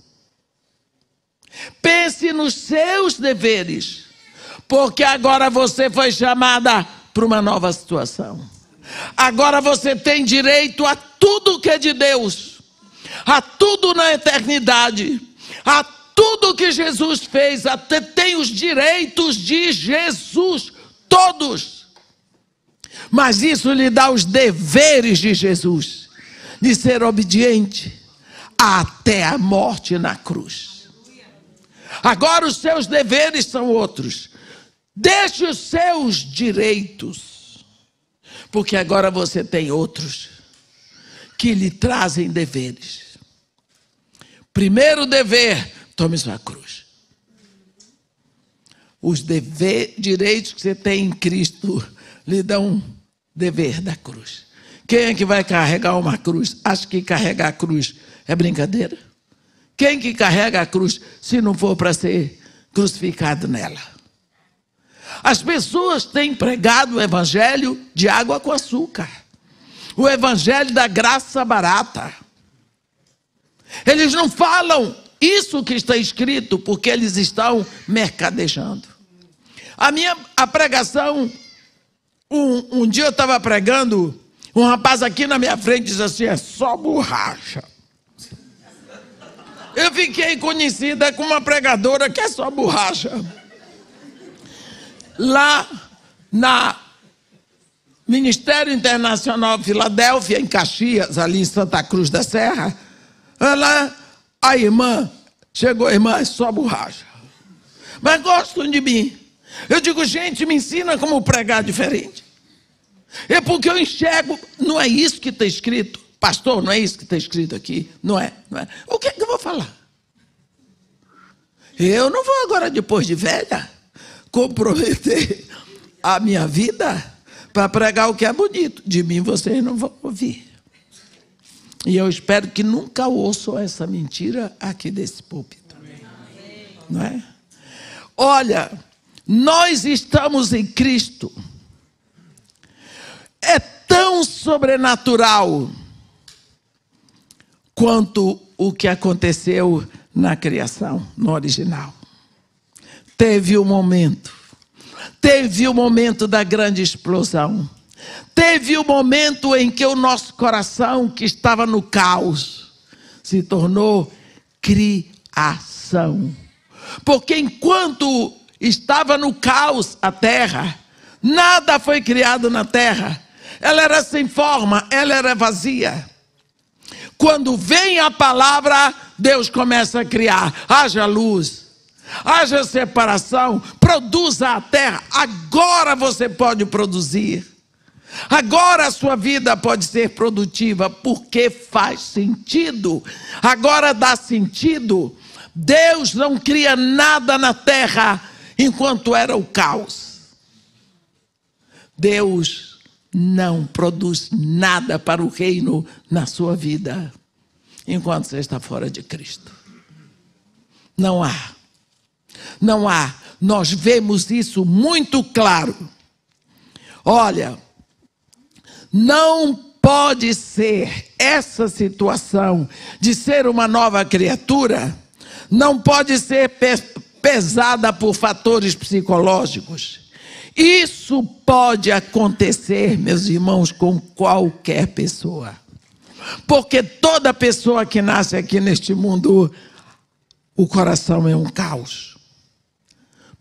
A: Pense nos seus deveres. Porque agora você foi chamada para uma nova situação. Agora você tem direito a tudo que é de Deus. A tudo na eternidade. A tudo que Jesus fez. Até tem os direitos de Jesus. Todos. Mas isso lhe dá os deveres de Jesus. De ser obediente até a morte na cruz. Agora os seus deveres são outros. Deixe os seus direitos, porque agora você tem outros que lhe trazem deveres. Primeiro dever, tome sua cruz. Os direitos que você tem em Cristo lhe dão dever da cruz. Quem é que vai carregar uma cruz? Acha que carregar a cruz é brincadeira? Quem que carrega a cruz se não for para ser crucificado nela? As pessoas têm pregado o evangelho de água com açúcar. O evangelho da graça barata. Eles não falam isso que está escrito porque eles estão mercadejando. A pregação, um dia eu estava pregando, um rapaz aqui na minha frente diz assim, é só borracha. Eu fiquei conhecida como uma pregadora que é só borracha. Lá na Ministério Internacional Filadélfia, em Caxias, ali em Santa Cruz da Serra, a irmã chegou, irmã, é só borracha. Mas gostam de mim. Eu digo, gente, me ensina como pregar diferente. É porque eu enxergo, não é isso que está escrito. Pastor, não é isso que está escrito aqui. Não é, não é. O que é que eu vou falar? Eu não vou agora, depois de velha, comprometer a minha vida para pregar o que é bonito. De mim vocês não vão ouvir. E eu espero que nunca ouçam essa mentira aqui desse púlpito. Não é? Olha, nós estamos em Cristo. É tão sobrenatural quanto o que aconteceu na criação, no original. Teve um momento da grande explosão. Teve um momento em que o nosso coração, que estava no caos, se tornou criação. tradução. Porque enquanto estava no caos a terra, nada foi criado na terra. Ela era sem forma, ela era vazia. Quando vem a palavra, Deus começa a criar. Haja luz, haja separação, produza a terra. Agora você pode produzir. Agora a sua vida pode ser produtiva, porque faz sentido. Agora dá sentido. Deus não cria nada na terra enquanto era o caos. Deus não produz nada para o reino na sua vida enquanto você está fora de Cristo. Não há. Não há. Nós vemos isso muito claro. Olha, não pode ser essa situação de ser uma nova criatura, não pode ser pesada por fatores psicológicos. Isso pode acontecer, meus irmãos, com qualquer pessoa. Porque toda pessoa que nasce aqui neste mundo, o coração é um caos.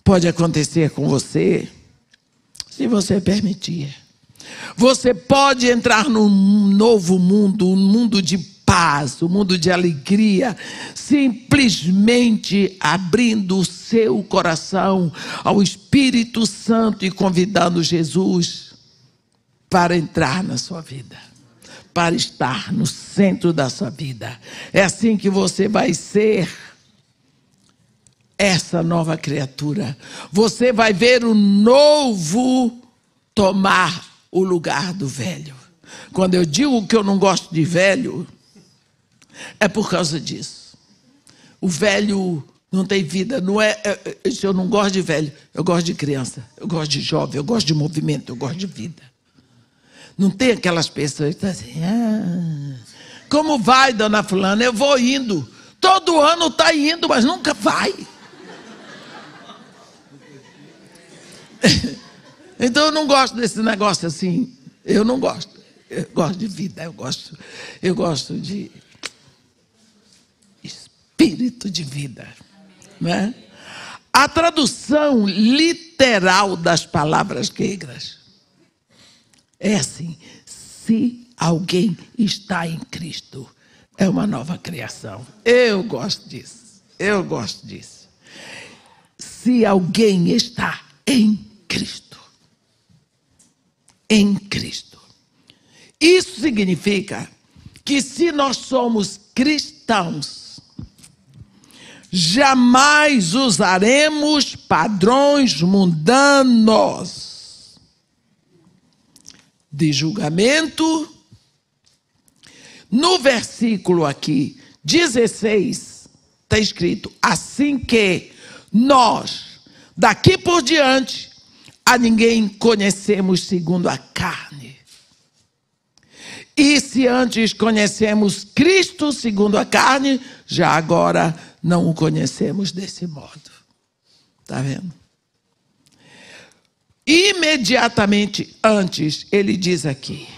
A: Pode acontecer com você, se você permitir. Você pode entrar num novo mundo, um mundo de paz, um mundo de alegria, simplesmente abrindo o seu coração ao Espírito Santo e convidando Jesus para entrar na sua vida, para estar no centro da sua vida. É assim que você vai ser essa nova criatura. Você vai ver o novo tomar o lugar do velho. Quando eu digo que eu não gosto de velho, é por causa disso. O velho não tem vida. Não é, eu não gosto de velho, eu gosto de criança, eu gosto de jovem, eu gosto de movimento, eu gosto de vida. Não tem aquelas pessoas que estão assim, como vai, dona fulana? Eu vou indo. Todo ano está indo, mas nunca vai. Então eu não gosto desse negócio assim. Eu não gosto. Eu gosto de vida, eu gosto de espírito de vida, né? A tradução literal das palavras gregas é assim: se alguém está em Cristo, é uma nova criação. Eu gosto disso. Eu gosto disso. Se alguém está em Cristo. Em Cristo. Isso significa que se nós somos cristãos, jamais usaremos padrões mundanos de julgamento. No versículo aqui, 16, está escrito: assim que nós, daqui por diante, a ninguém conhecemos segundo a carne. E se antes conhecemos Cristo segundo a carne, já agora não o conhecemos desse modo. Está vendo? Imediatamente antes, ele diz aqui: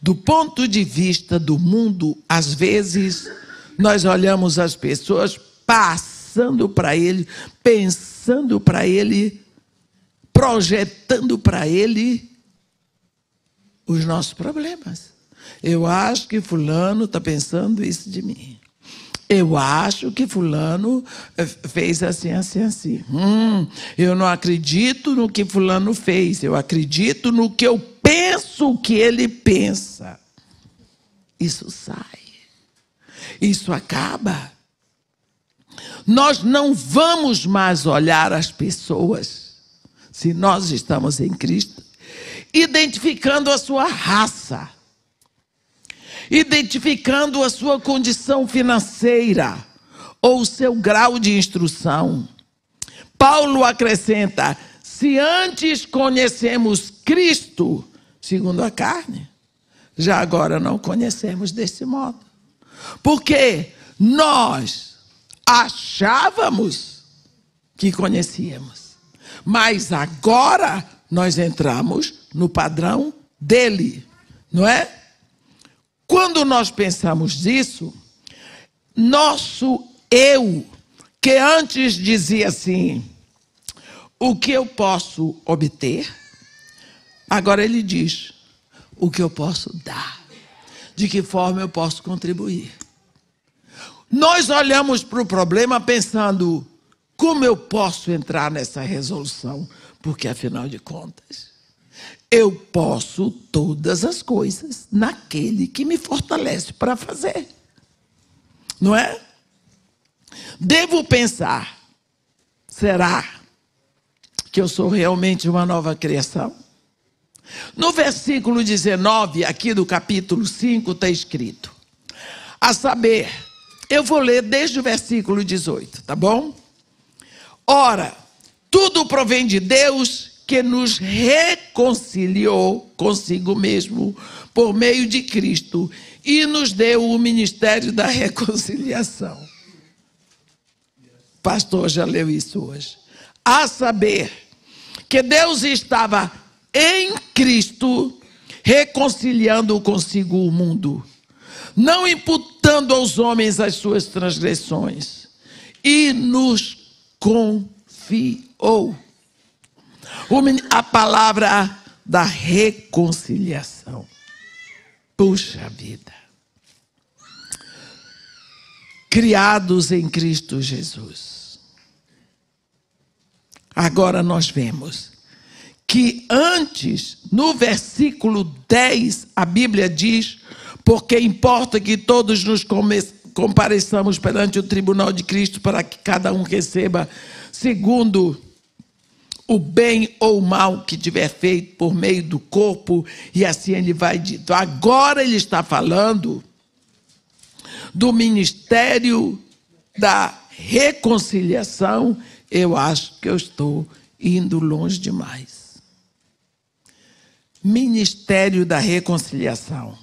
A: do ponto de vista do mundo, às vezes, nós olhamos as pessoas passando para ele, pensando para ele, projetando para ele os nossos problemas. Eu acho que fulano está pensando isso de mim. Eu acho que fulano fez assim, assim, assim. Eu não acredito no que fulano fez. Eu acredito no que eu penso que ele pensa. Isso sai. Isso acaba. Nós não vamos mais olhar as pessoas, se nós estamos em Cristo, identificando a sua raça, identificando a sua condição financeira ou o seu grau de instrução. Paulo acrescenta: se antes conhecemos Cristo segundo a carne, já agora não conhecemos desse modo. Porque nós achávamos que conhecíamos, mas agora nós entramos no padrão dele, não é? Quando nós pensamos nisso, nosso eu que antes dizia assim, o que eu posso obter, agora ele diz, o que eu posso dar, de que forma eu posso contribuir. Nós olhamos para o problema pensando, como eu posso entrar nessa resolução? Porque, afinal de contas, eu posso todas as coisas naquele que me fortalece para fazer. Não é? Devo pensar, será que eu sou realmente uma nova criação? No versículo 19, aqui do capítulo 5, está escrito, a saber, eu vou ler desde o versículo 18, tá bom? Ora, tudo provém de Deus que nos reconciliou consigo mesmo por meio de Cristo e nos deu o ministério da reconciliação. Pastor já leu isso hoje. A saber, que Deus estava em Cristo reconciliando consigo o mundo, não imputando aos homens as suas transgressões, e nos confiou a palavra da reconciliação. Puxa vida. Criados em Cristo Jesus. Agora nós vemos que antes, no versículo 10, a Bíblia diz, porque importa que todos nos compareçamos perante o tribunal de Cristo para que cada um receba segundo o bem ou o mal que tiver feito por meio do corpo, e assim ele vai dito. Agora ele está falando do ministério da reconciliação. Eu acho que eu estou indo longe demais. Ministério da reconciliação.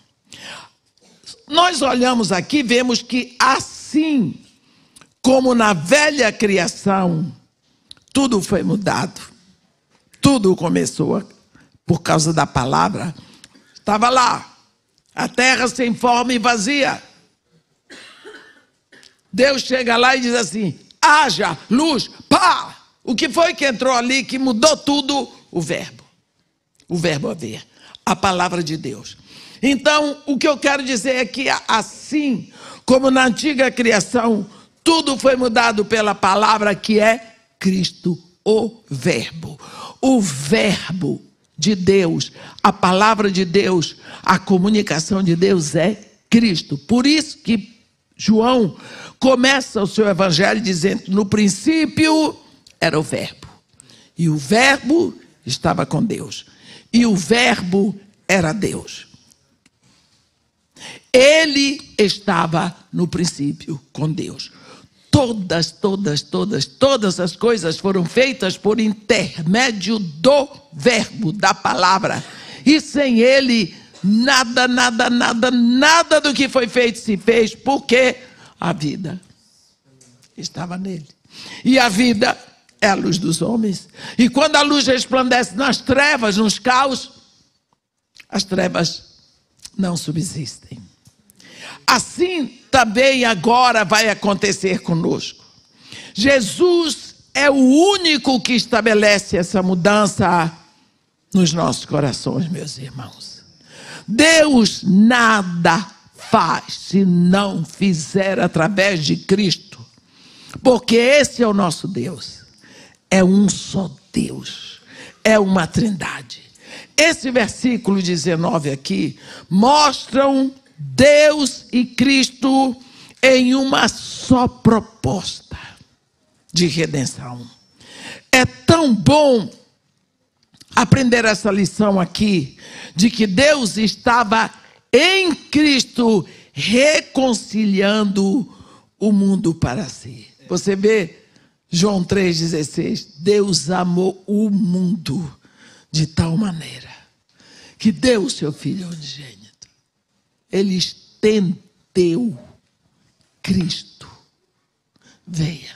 A: Nós olhamos aqui, vemos que assim como na velha criação, tudo foi mudado. Tudo começou por causa da palavra. Estava lá, a terra sem forma e vazia. Deus chega lá e diz assim, haja luz, pá! O que foi que entrou ali que mudou tudo? O verbo haver, a palavra de Deus. Então, o que eu quero dizer é que assim como na antiga criação, tudo foi mudado pela palavra que é Cristo, o verbo. O verbo de Deus, a palavra de Deus, a comunicação de Deus é Cristo. Por isso que João começa o seu evangelho dizendo, no princípio era o verbo. E o verbo estava com Deus. E o verbo era Deus. Ele estava no princípio com Deus. Todas as coisas foram feitas por intermédio do verbo, da palavra. E sem ele, nada do que foi feito se fez, porque a vida estava nele. E a vida é a luz dos homens. E quando a luz resplandece nas trevas, nos caos, as trevas não subsistem. Assim também agora vai acontecer conosco. Jesus é o único que estabelece essa mudança nos nossos corações, meus irmãos. Deus nada faz se não fizer através de Cristo, porque esse é o nosso Deus. É um só Deus, é uma trindade. Esse versículo 19 aqui mostram Deus e Cristo em uma só proposta de redenção. É tão bom aprender essa lição aqui, de que Deus estava em Cristo reconciliando o mundo para si. Você vê João 3,16, Deus amou o mundo de tal maneira que deu o seu Filho unigênito. Ele estendeu Cristo. Venha.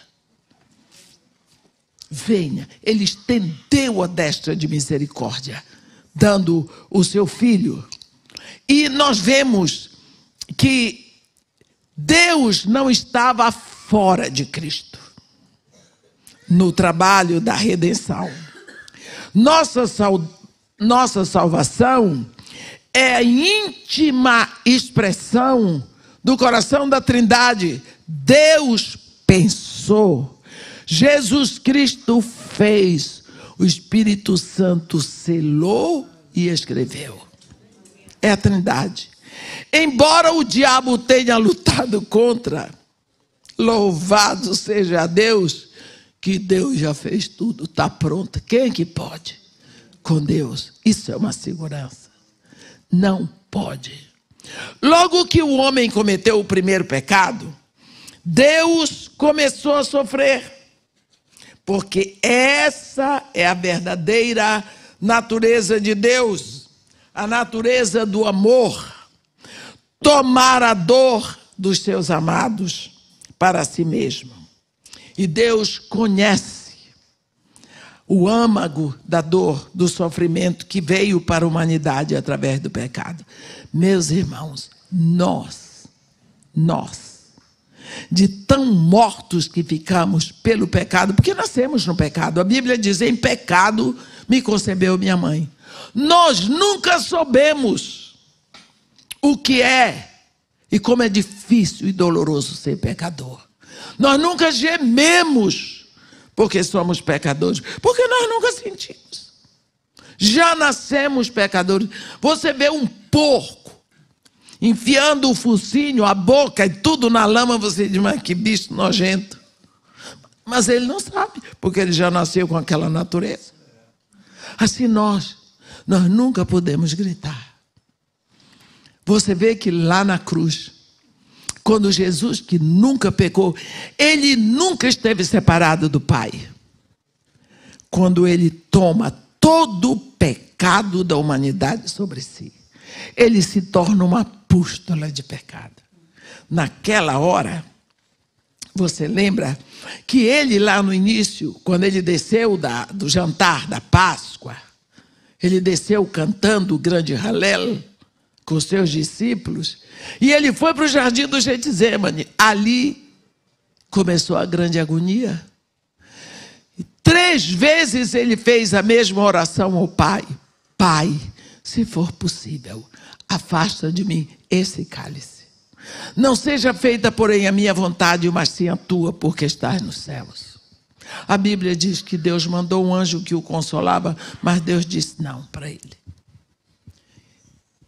A: Ele estendeu a destra de misericórdia, dando o seu Filho. E nós vemos que Deus não estava fora de Cristo. no trabalho da redenção. Nossa salvação é a íntima expressão do coração da Trindade. Deus pensou, Jesus Cristo fez, o Espírito Santo selou e escreveu. É a Trindade. Embora o diabo tenha lutado contra, louvado seja Deus, que Deus já fez tudo, está pronto. Quem é que pode? Com Deus. Isso é uma segurança. Não pode. Logo que o homem cometeu o primeiro pecado, Deus começou a sofrer. Porque essa é a verdadeira natureza de Deus. A natureza do amor. Tomar a dor dos seus amados para si mesmo. E Deus conhece o âmago da dor, do sofrimento que veio para a humanidade através do pecado. Meus irmãos, nós, de tão mortos que ficamos pelo pecado, porque nascemos no pecado. A Bíblia diz, em pecado me concebeu minha mãe. Nós nunca soubemos o que é e como é difícil e doloroso ser pecador. Nós nunca gememos porque somos pecadores, porque nós nunca sentimos. Já nascemos pecadores. Você vê um porco enfiando o focinho, a boca e tudo na lama, você diz, mas que bicho nojento. Mas ele não sabe, porque ele já nasceu com aquela natureza. Assim nós nunca podemos gritar. Você vê que lá na cruz, quando Jesus, que nunca pecou, ele nunca esteve separado do Pai. Quando ele toma todo o pecado da humanidade sobre si, ele se torna uma pústula de pecado. Naquela hora, você lembra que ele lá no início, quando ele desceu do jantar da Páscoa, ele desceu cantando o grande Halel com os seus discípulos, e ele foi para o jardim do Getsemane. Ali começou a grande agonia. 3 vezes ele fez a mesma oração ao Pai. Pai, se for possível, afasta de mim esse cálice. Não seja feita, porém, a minha vontade, mas sim a tua, porque estás nos céus. A Bíblia diz que Deus mandou um anjo que o consolava, mas Deus disse não para ele.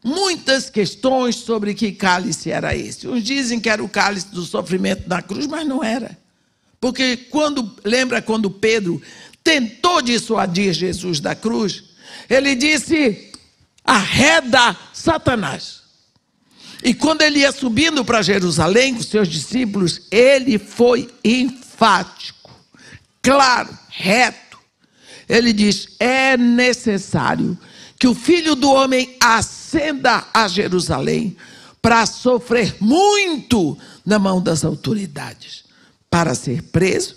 A: Muitas questões sobre que cálice era esse. Uns dizem que era o cálice do sofrimento na cruz, mas não era. Porque lembra quando Pedro tentou dissuadir Jesus da cruz, ele disse, arreda Satanás. E quando ele ia subindo para Jerusalém com seus discípulos, ele foi enfático, claro, reto. Ele diz, é necessário que o Filho do Homem ascenda a Jerusalém para sofrer muito na mão das autoridades, para ser preso,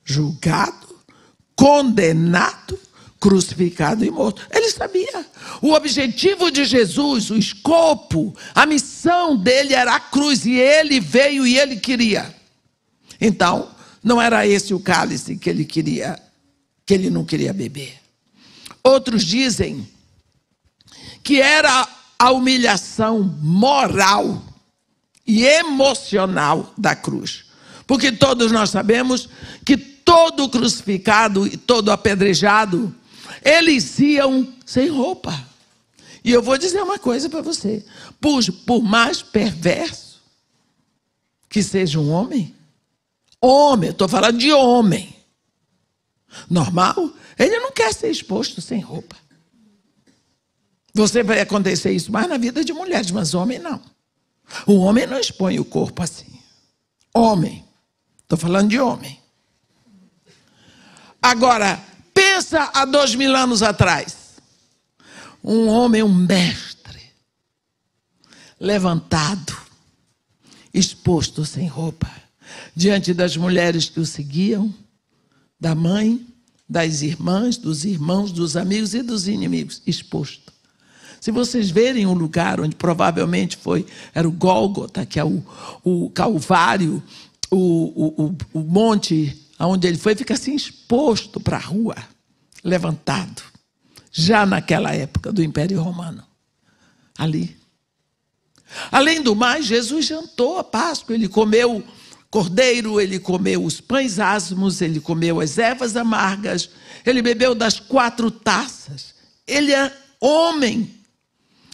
A: julgado, condenado, crucificado e morto. Ele sabia. O objetivo de Jesus, o escopo, a missão dele era a cruz, e ele veio e ele queria. Então, não era esse o cálice que ele queria, que ele não queria beber. Outros dizem que era a humilhação moral e emocional da cruz. Porque todos nós sabemos que todo crucificado e todo apedrejado, eles iam sem roupa. E eu vou dizer uma coisa para você. Por mais perverso que seja um homem, estou falando de homem normal, ele não quer ser exposto sem roupa. Você vai acontecer isso mais na vida de mulheres, mas homem não. O homem não expõe o corpo assim. Homem. Estou falando de homem. Agora, pensa há 2000 anos atrás. Um homem, um mestre, levantado, exposto sem roupa, diante das mulheres que o seguiam, da mãe, das irmãs, dos irmãos, dos amigos e dos inimigos, exposto. Se vocês verem o lugar onde provavelmente era o Gólgota, que é o Calvário, o monte aonde ele foi, fica assim exposto para a rua, levantado. Já naquela época do Império Romano. Ali. Além do mais, Jesus jantou a Páscoa. Ele comeu cordeiro, ele comeu os pães asmos, ele comeu as ervas amargas, ele bebeu das 4 taças. Ele é homem.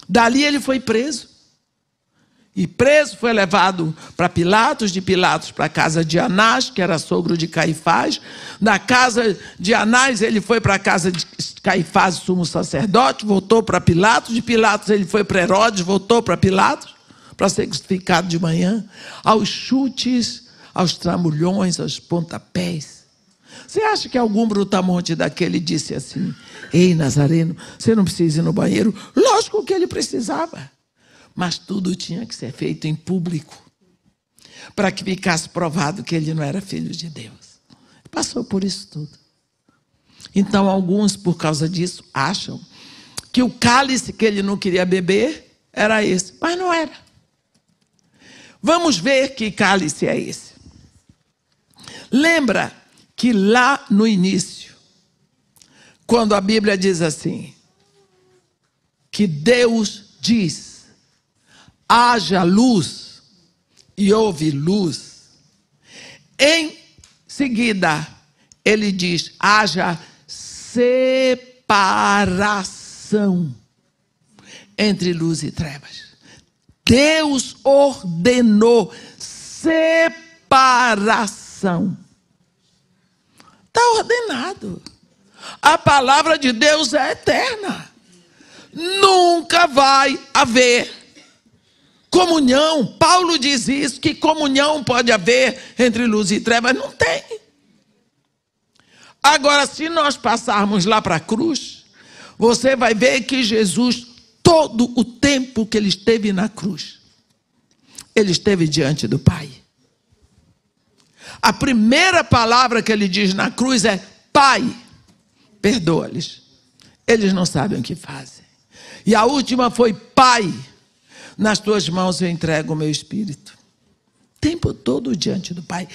A: Dali ele foi preso. E preso foi levado para Pilatos, de Pilatos para a casa de Anás, que era sogro de Caifás. Da casa de Anás ele foi para a casa de Caifás, sumo sacerdote, voltou para Pilatos. De Pilatos ele foi para Herodes, voltou para Pilatos, para ser crucificado de manhã. Aos chutes, aos tramulhões, aos pontapés. Você acha que algum brutamonte daquele disse assim: ei, Nazareno, você não precisa ir no banheiro? Lógico que ele precisava. Mas tudo tinha que ser feito em público, para que ficasse provado que ele não era filho de Deus. Passou por isso tudo. Então, alguns, por causa disso, acham que o cálice que ele não queria beber era esse, mas não era. Vamos ver que cálice é esse. Lembra que lá no início, quando a Bíblia diz assim, que Deus diz: haja luz, e houve luz. Em seguida, ele diz: haja separação entre luz e trevas. Deus ordenou separação. Está ordenado. A palavra de Deus é eterna. Nunca vai haver comunhão. Paulo diz isso, que comunhão pode haver entre luz e trevas. Não tem. Agora, se nós passarmos lá para a cruz, você vai ver que Jesus, todo o tempo que ele esteve na cruz, ele esteve diante do Pai. A primeira palavra que ele diz na cruz é: Pai, perdoa-lhes, eles não sabem o que fazem. E a última foi: Pai, nas tuas mãos eu entrego o meu espírito. O tempo todo diante do Pai.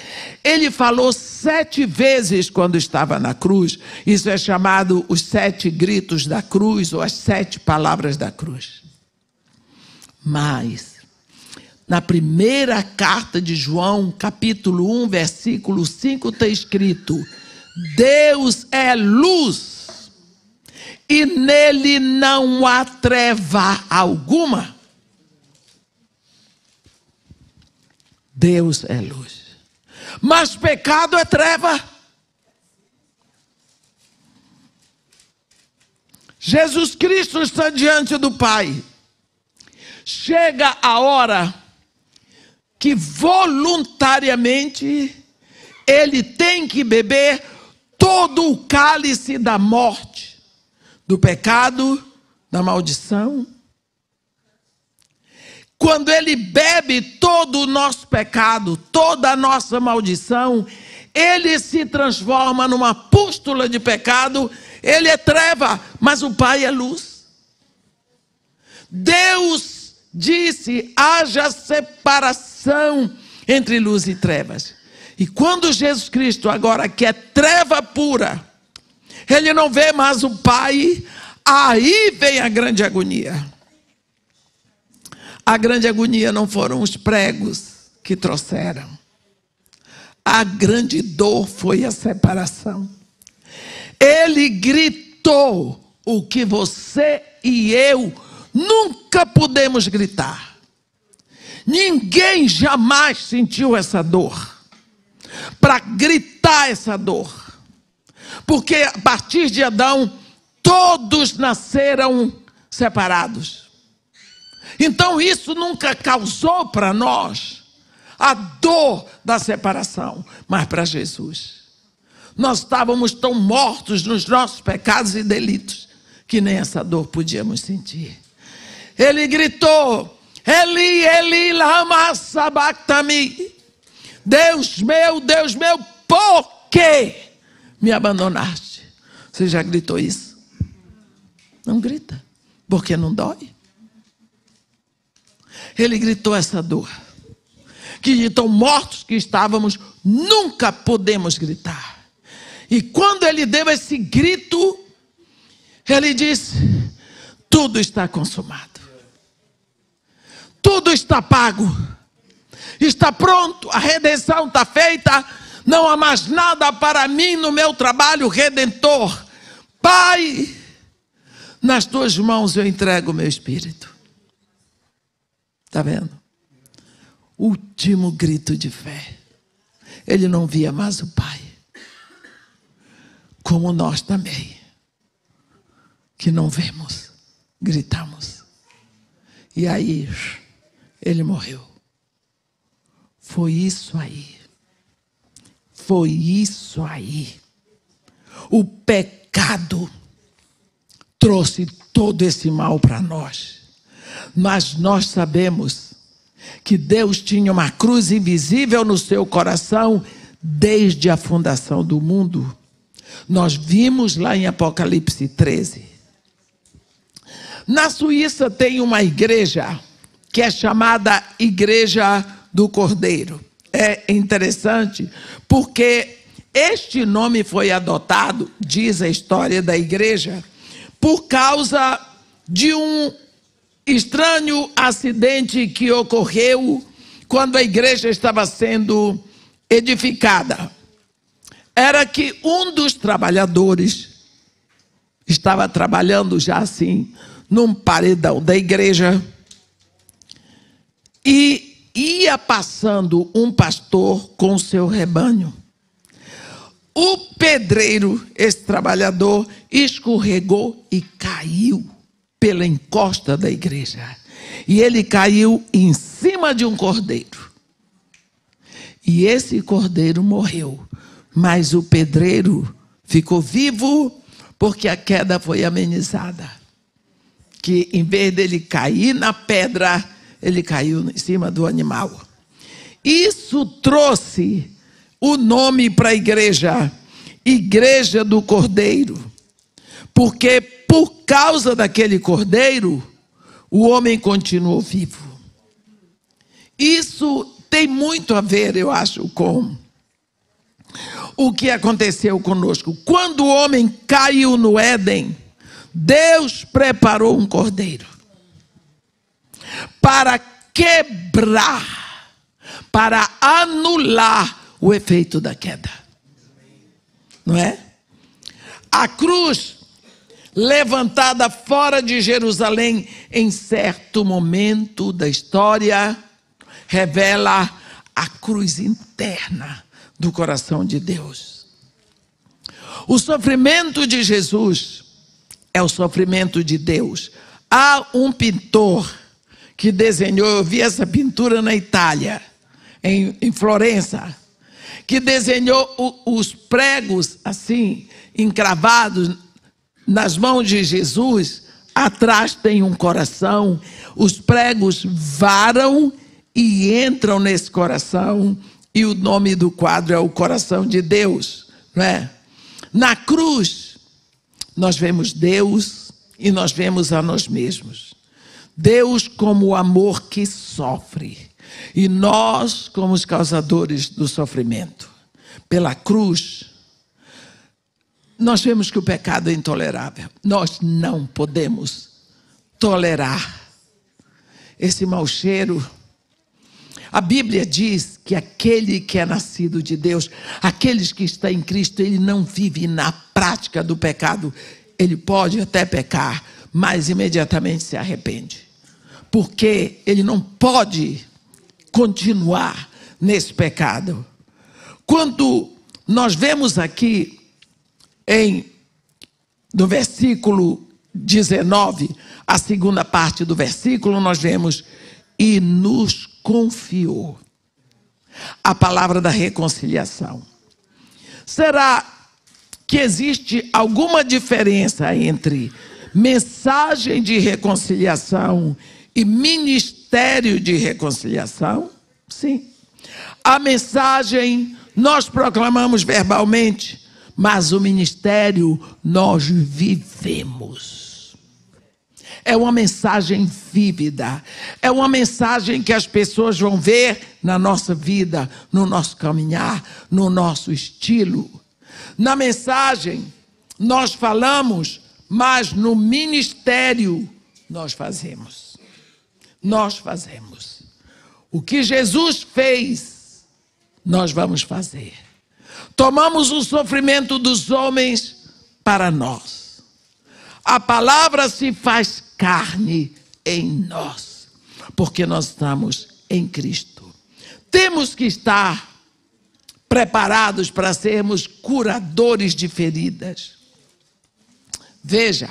A: Ele falou 7 vezes quando estava na cruz. Isso é chamado os 7 gritos da cruz, ou as 7 palavras da cruz. Mas, na primeira carta de João, capítulo 1, versículo 5, está escrito: Deus é luz, e nele não há treva alguma. Deus é luz, mas pecado é treva. Jesus Cristo está diante do Pai. Chega a hora que voluntariamente ele tem que beber todo o cálice da morte, do pecado, da maldição. Quando ele bebe todo o nosso pecado, toda a nossa maldição, ele se transforma numa pústula de pecado. Ele é treva, mas o Pai é luz. Deus disse: haja separação entre luz e trevas. E quando Jesus Cristo, agora que é treva pura, ele não vê mais o Pai, aí vem a grande agonia. A grande agonia não foram os pregos que trouxeram. A grande dor foi a separação. Ele gritou o que você e eu nunca pudemos gritar. Ninguém jamais sentiu essa dor, para gritar essa dor. Porque a partir de Adão, todos nasceram separados. Então isso nunca causou para nós a dor da separação, mas para Jesus. Nós estávamos tão mortos nos nossos pecados e delitos, que nem essa dor podíamos sentir. Ele gritou: Eli, Eli, lama sabachthani. Deus meu, por que me abandonaste? Você já gritou isso? Não grita, porque não dói. Ele gritou essa dor. que de tão mortos que estávamos, nunca podemos gritar. E quando ele deu esse grito, ele disse: tudo está consumado. Tudo está pago. Está pronto, a redenção está feita. Não há mais nada para mim no meu trabalho redentor. Pai, nas tuas mãos eu entrego o meu espírito. Está vendo? Último grito de fé. Ele não via mais o Pai. Como nós também, que não vemos, gritamos. E aí, ele morreu. Foi isso aí. Foi isso aí. O pecado trouxe todo esse mal para nós. Mas nós sabemos que Deus tinha uma cruz invisível no seu coração desde a fundação do mundo. Nós vimos lá em Apocalipse 13. Na Suíça tem uma igreja que é chamada Igreja do Cordeiro. É interessante porque este nome foi adotado, diz a história da igreja, por causa de um estranho acidente que ocorreu quando a igreja estava sendo edificada. Era que um dos trabalhadores estava trabalhando já assim, num paredão da igreja, e ia passando um pastor com o seu rebanho. O pedreiro, esse trabalhador, escorregou e caiu pela encosta da igreja. E ele caiu em cima de um cordeiro. E esse cordeiro morreu. Mas o pedreiro ficou vivo porque a queda foi amenizada. Que em vez dele cair na pedra, ele caiu em cima do animal. Isso trouxe o nome para a igreja, Igreja do Cordeiro. Porque por causa daquele cordeiro, o homem continuou vivo. Isso tem muito a ver, eu acho, com o que aconteceu conosco. Quando o homem caiu no Éden, Deus preparou um cordeiro para quebrar, para anular o efeito da queda. Não é? A cruz levantada fora de Jerusalém em certo momento da história revela a cruz interna do coração de Deus. O sofrimento de Jesus é o sofrimento de Deus. Há um pintor que desenhou, eu vi essa pintura na Itália, em Florença, que desenhou os pregos assim, encravados nas mãos de Jesus. Atrás tem um coração, os pregos varam e entram nesse coração, e o nome do quadro é o coração de Deus, não é? Na cruz, nós vemos Deus e nós vemos a nós mesmos. Deus como o amor que sofre, e nós como os causadores do sofrimento. Pela cruz, nós vemos que o pecado é intolerável. Nós não podemos tolerar esse mau cheiro. A Bíblia diz que aquele que é nascido de Deus, aqueles que estão em Cristo, ele não vive na prática do pecado. Ele pode até pecar, mas imediatamente se arrepende. Porque ele não pode continuar nesse pecado. Quando nós vemos aqui, no versículo 19, a segunda parte do versículo, nós vemos: e nos confiou a palavra da reconciliação. Será que existe alguma diferença entre mensagem de reconciliação e ministério de reconciliação? Sim. A mensagem nós proclamamos verbalmente, mas o ministério nós vivemos. É uma mensagem vívida. É uma mensagem que as pessoas vão ver na nossa vida, no nosso caminhar, no nosso estilo. Na mensagem, nós falamos, mas no ministério nós fazemos. Nós fazemos. O que Jesus fez, nós vamos fazer. Tomamos o sofrimento dos homens para nós. A palavra se faz carne em nós, porque nós estamos em Cristo. Temos que estar preparados para sermos curadores de feridas. Veja,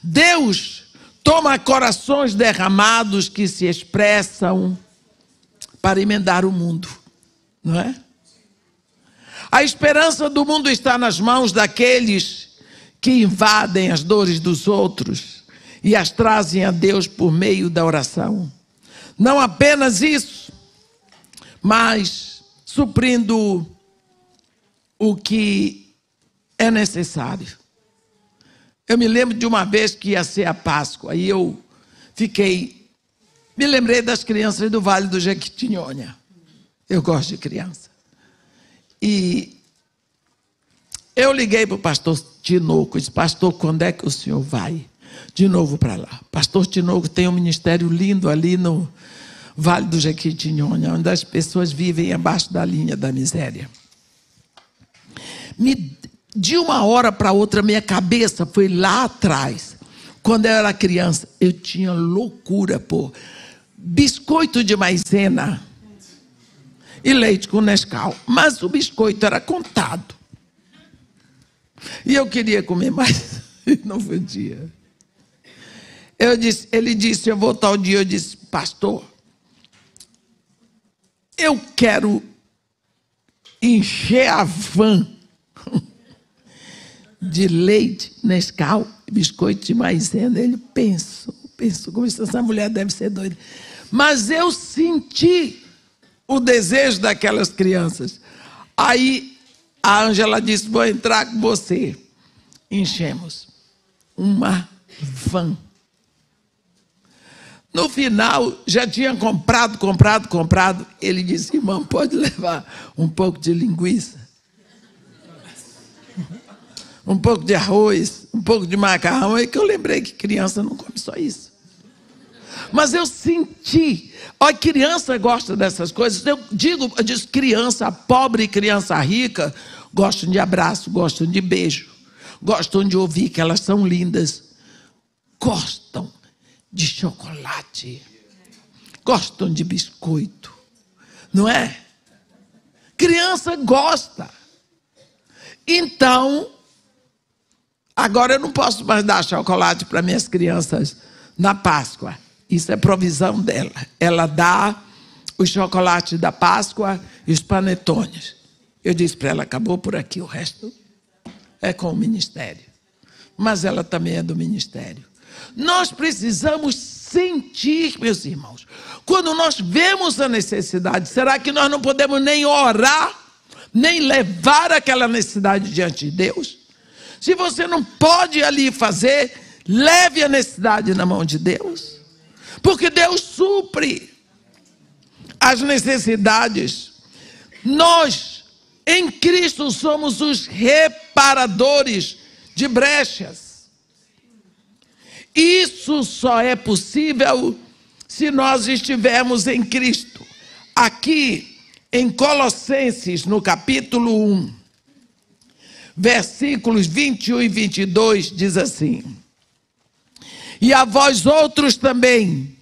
A: Deus toma corações derramados que se expressam para emendar o mundo, não é? A esperança do mundo está nas mãos daqueles que invadem as dores dos outros e as trazem a Deus por meio da oração. Não apenas isso, mas suprindo o que é necessário. Eu me lembro de uma vez que ia ser a Páscoa, e eu me lembrei das crianças do Vale do Jequitinhonha. Eu gosto de criança. E eu liguei para o pastor Tinoco e disse: pastor, quando é que o senhor vai de novo para lá? Pastor Tinoco tem um ministério lindo ali no Vale do Jequitinhonha, onde as pessoas vivem abaixo da linha da miséria. De uma hora para outra, minha cabeça foi lá atrás. Quando eu era criança, eu tinha loucura por biscoito de maisena e leite com Nescau. Mas o biscoito era contado. E eu queria comer mais, e não podia. Ele disse, eu vou tal dia. Eu disse: pastor, eu quero encher a van de leite, Nescau, biscoito de maisena. Ele pensou, como essa mulher deve ser doida. Mas eu senti o desejo daquelas crianças. Aí a Ângela disse: vou entrar com você. Enchemos uma van. No final, já tinha comprado. Ele disse: irmão, pode levar um pouco de linguiça, um pouco de arroz, um pouco de macarrão. É que eu lembrei que criança não come só isso. Mas eu senti, a criança gosta dessas coisas. Eu disse criança pobre e criança rica gostam de abraço, gostam de beijo, gostam de ouvir que elas são lindas, gostam de chocolate, gostam de biscoito, não é? Criança gosta. Então, agora eu não posso mais dar chocolate para minhas crianças na Páscoa. Isso é provisão dela. Ela dá o chocolate da Páscoa e os panetones. Eu disse para ela: acabou por aqui, o resto é com o ministério. Mas ela também é do ministério. Nós precisamos sentir, meus irmãos, quando nós vemos a necessidade. Será que nós não podemos nem orar, nem levar aquela necessidade diante de Deus? Se você não pode ali fazer, leve a necessidade na mão de Deus. Porque Deus supre as necessidades. Nós, em Cristo, somos os reparadores de brechas. Isso só é possível se nós estivermos em Cristo. Aqui, em Colossenses, no capítulo 1, versículos 21 e 22, diz assim: e a vós outros também,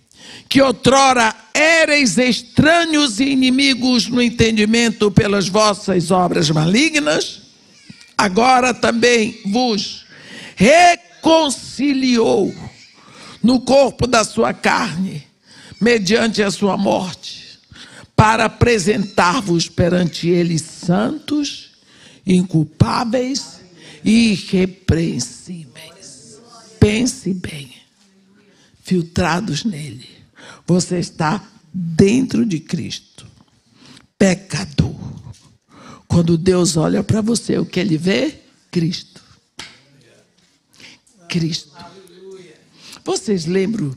A: que outrora éreis estranhos e inimigos no entendimento pelas vossas obras malignas, agora também vos reconciliou no corpo da sua carne, mediante a sua morte, para apresentar-vos perante ele santos, inculpáveis e irrepreensíveis. Pense bem. Filtrados nele. Você está dentro de Cristo. Pecador. Quando Deus olha para você, o que ele vê? Cristo. Cristo. Vocês lembram?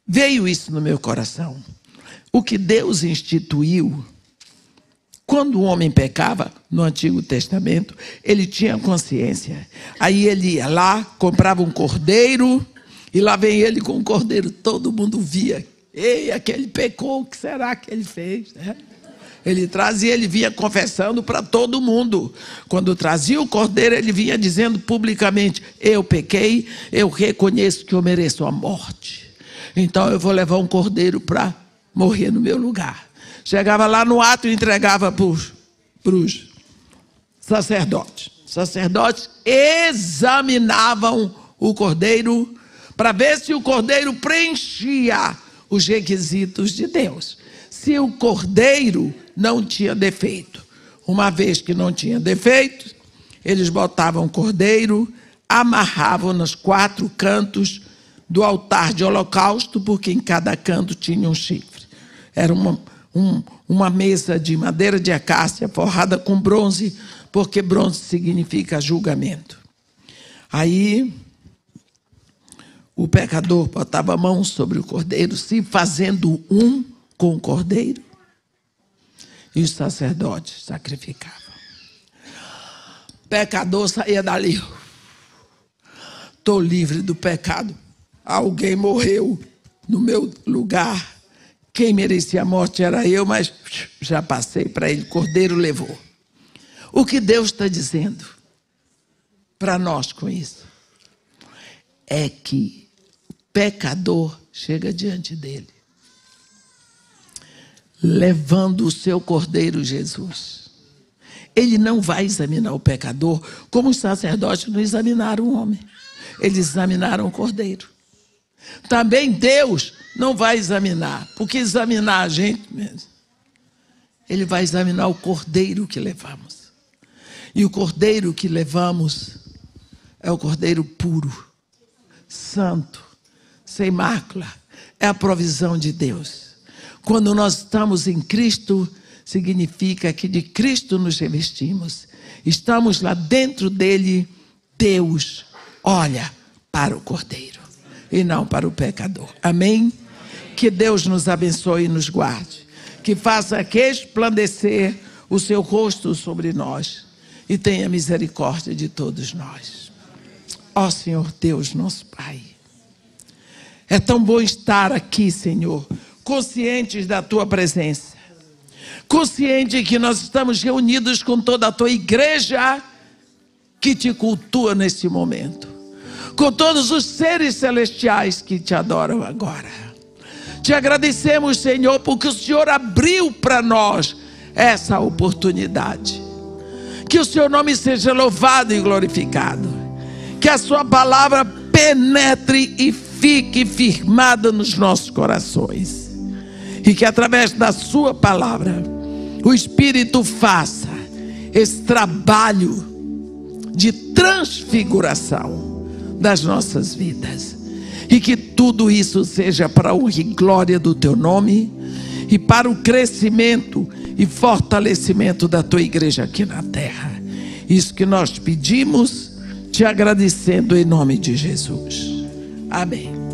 A: Veio isso no meu coração. O que Deus instituiu, quando o homem pecava, no Antigo Testamento, ele tinha consciência. Aí ele ia lá, comprava um cordeiro, e lá vem ele com o cordeiro. Todo mundo via. Ei, aquele pecou, o que será que ele fez? Ele trazia, ele vinha confessando para todo mundo. Quando trazia o cordeiro, ele vinha dizendo publicamente: eu pequei, eu reconheço que eu mereço a morte. Então eu vou levar um cordeiro para morrer no meu lugar. Chegava lá no ato e entregava para os sacerdotes. Os sacerdotes examinavam o cordeiro para ver se o cordeiro preenchia os requisitos de Deus. Se o cordeiro não tinha defeito. Uma vez que não tinha defeito, eles botavam o cordeiro, amarravam nos 4 cantos do altar de holocausto, porque em cada canto tinha um chifre. Era uma mesa de madeira de acácia forrada com bronze, porque bronze significa julgamento. Aí o pecador botava a mão sobre o cordeiro, se fazendo um com o cordeiro, e os sacerdotes sacrificavam. O pecador saía dali: estou livre do pecado. Alguém morreu no meu lugar. Quem merecia a morte era eu, mas já passei para ele. O cordeiro levou. O que Deus está dizendo para nós com isso é que o pecador chega diante dele, levando o seu cordeiro Jesus. Ele não vai examinar o pecador como os sacerdotes não examinaram o homem. Eles examinaram o cordeiro. Também Deus não vai examinar, porque examinar a gente mesmo. Ele vai examinar o cordeiro que levamos. E o cordeiro que levamos é o cordeiro puro, santo, sem mácula. É a provisão de Deus. Quando nós estamos em Cristo, significa que de Cristo nos revestimos. Estamos lá dentro dele. Deus olha para o cordeiro e não para o pecador. Amém? Que Deus nos abençoe e nos guarde. Que faça resplandecer o seu rosto sobre nós e tenha misericórdia de todos nós. Ó Senhor Deus, nosso Pai, é tão bom estar aqui, Senhor, conscientes da Tua presença, consciente que nós estamos reunidos com toda a Tua igreja que Te cultua neste momento, com todos os seres celestiais que Te adoram agora. Te agradecemos, Senhor, porque o Senhor abriu para nós essa oportunidade. Que o Seu nome seja louvado e glorificado. Que a Sua palavra penetre e fique firmada nos nossos corações. E que através da Sua palavra, o Espírito faça esse trabalho de transfiguração das nossas vidas. E que tudo isso seja para a honra e glória do Teu nome e para o crescimento e fortalecimento da Tua igreja aqui na terra. Isso que nós pedimos, te agradecendo em nome de Jesus. Amém.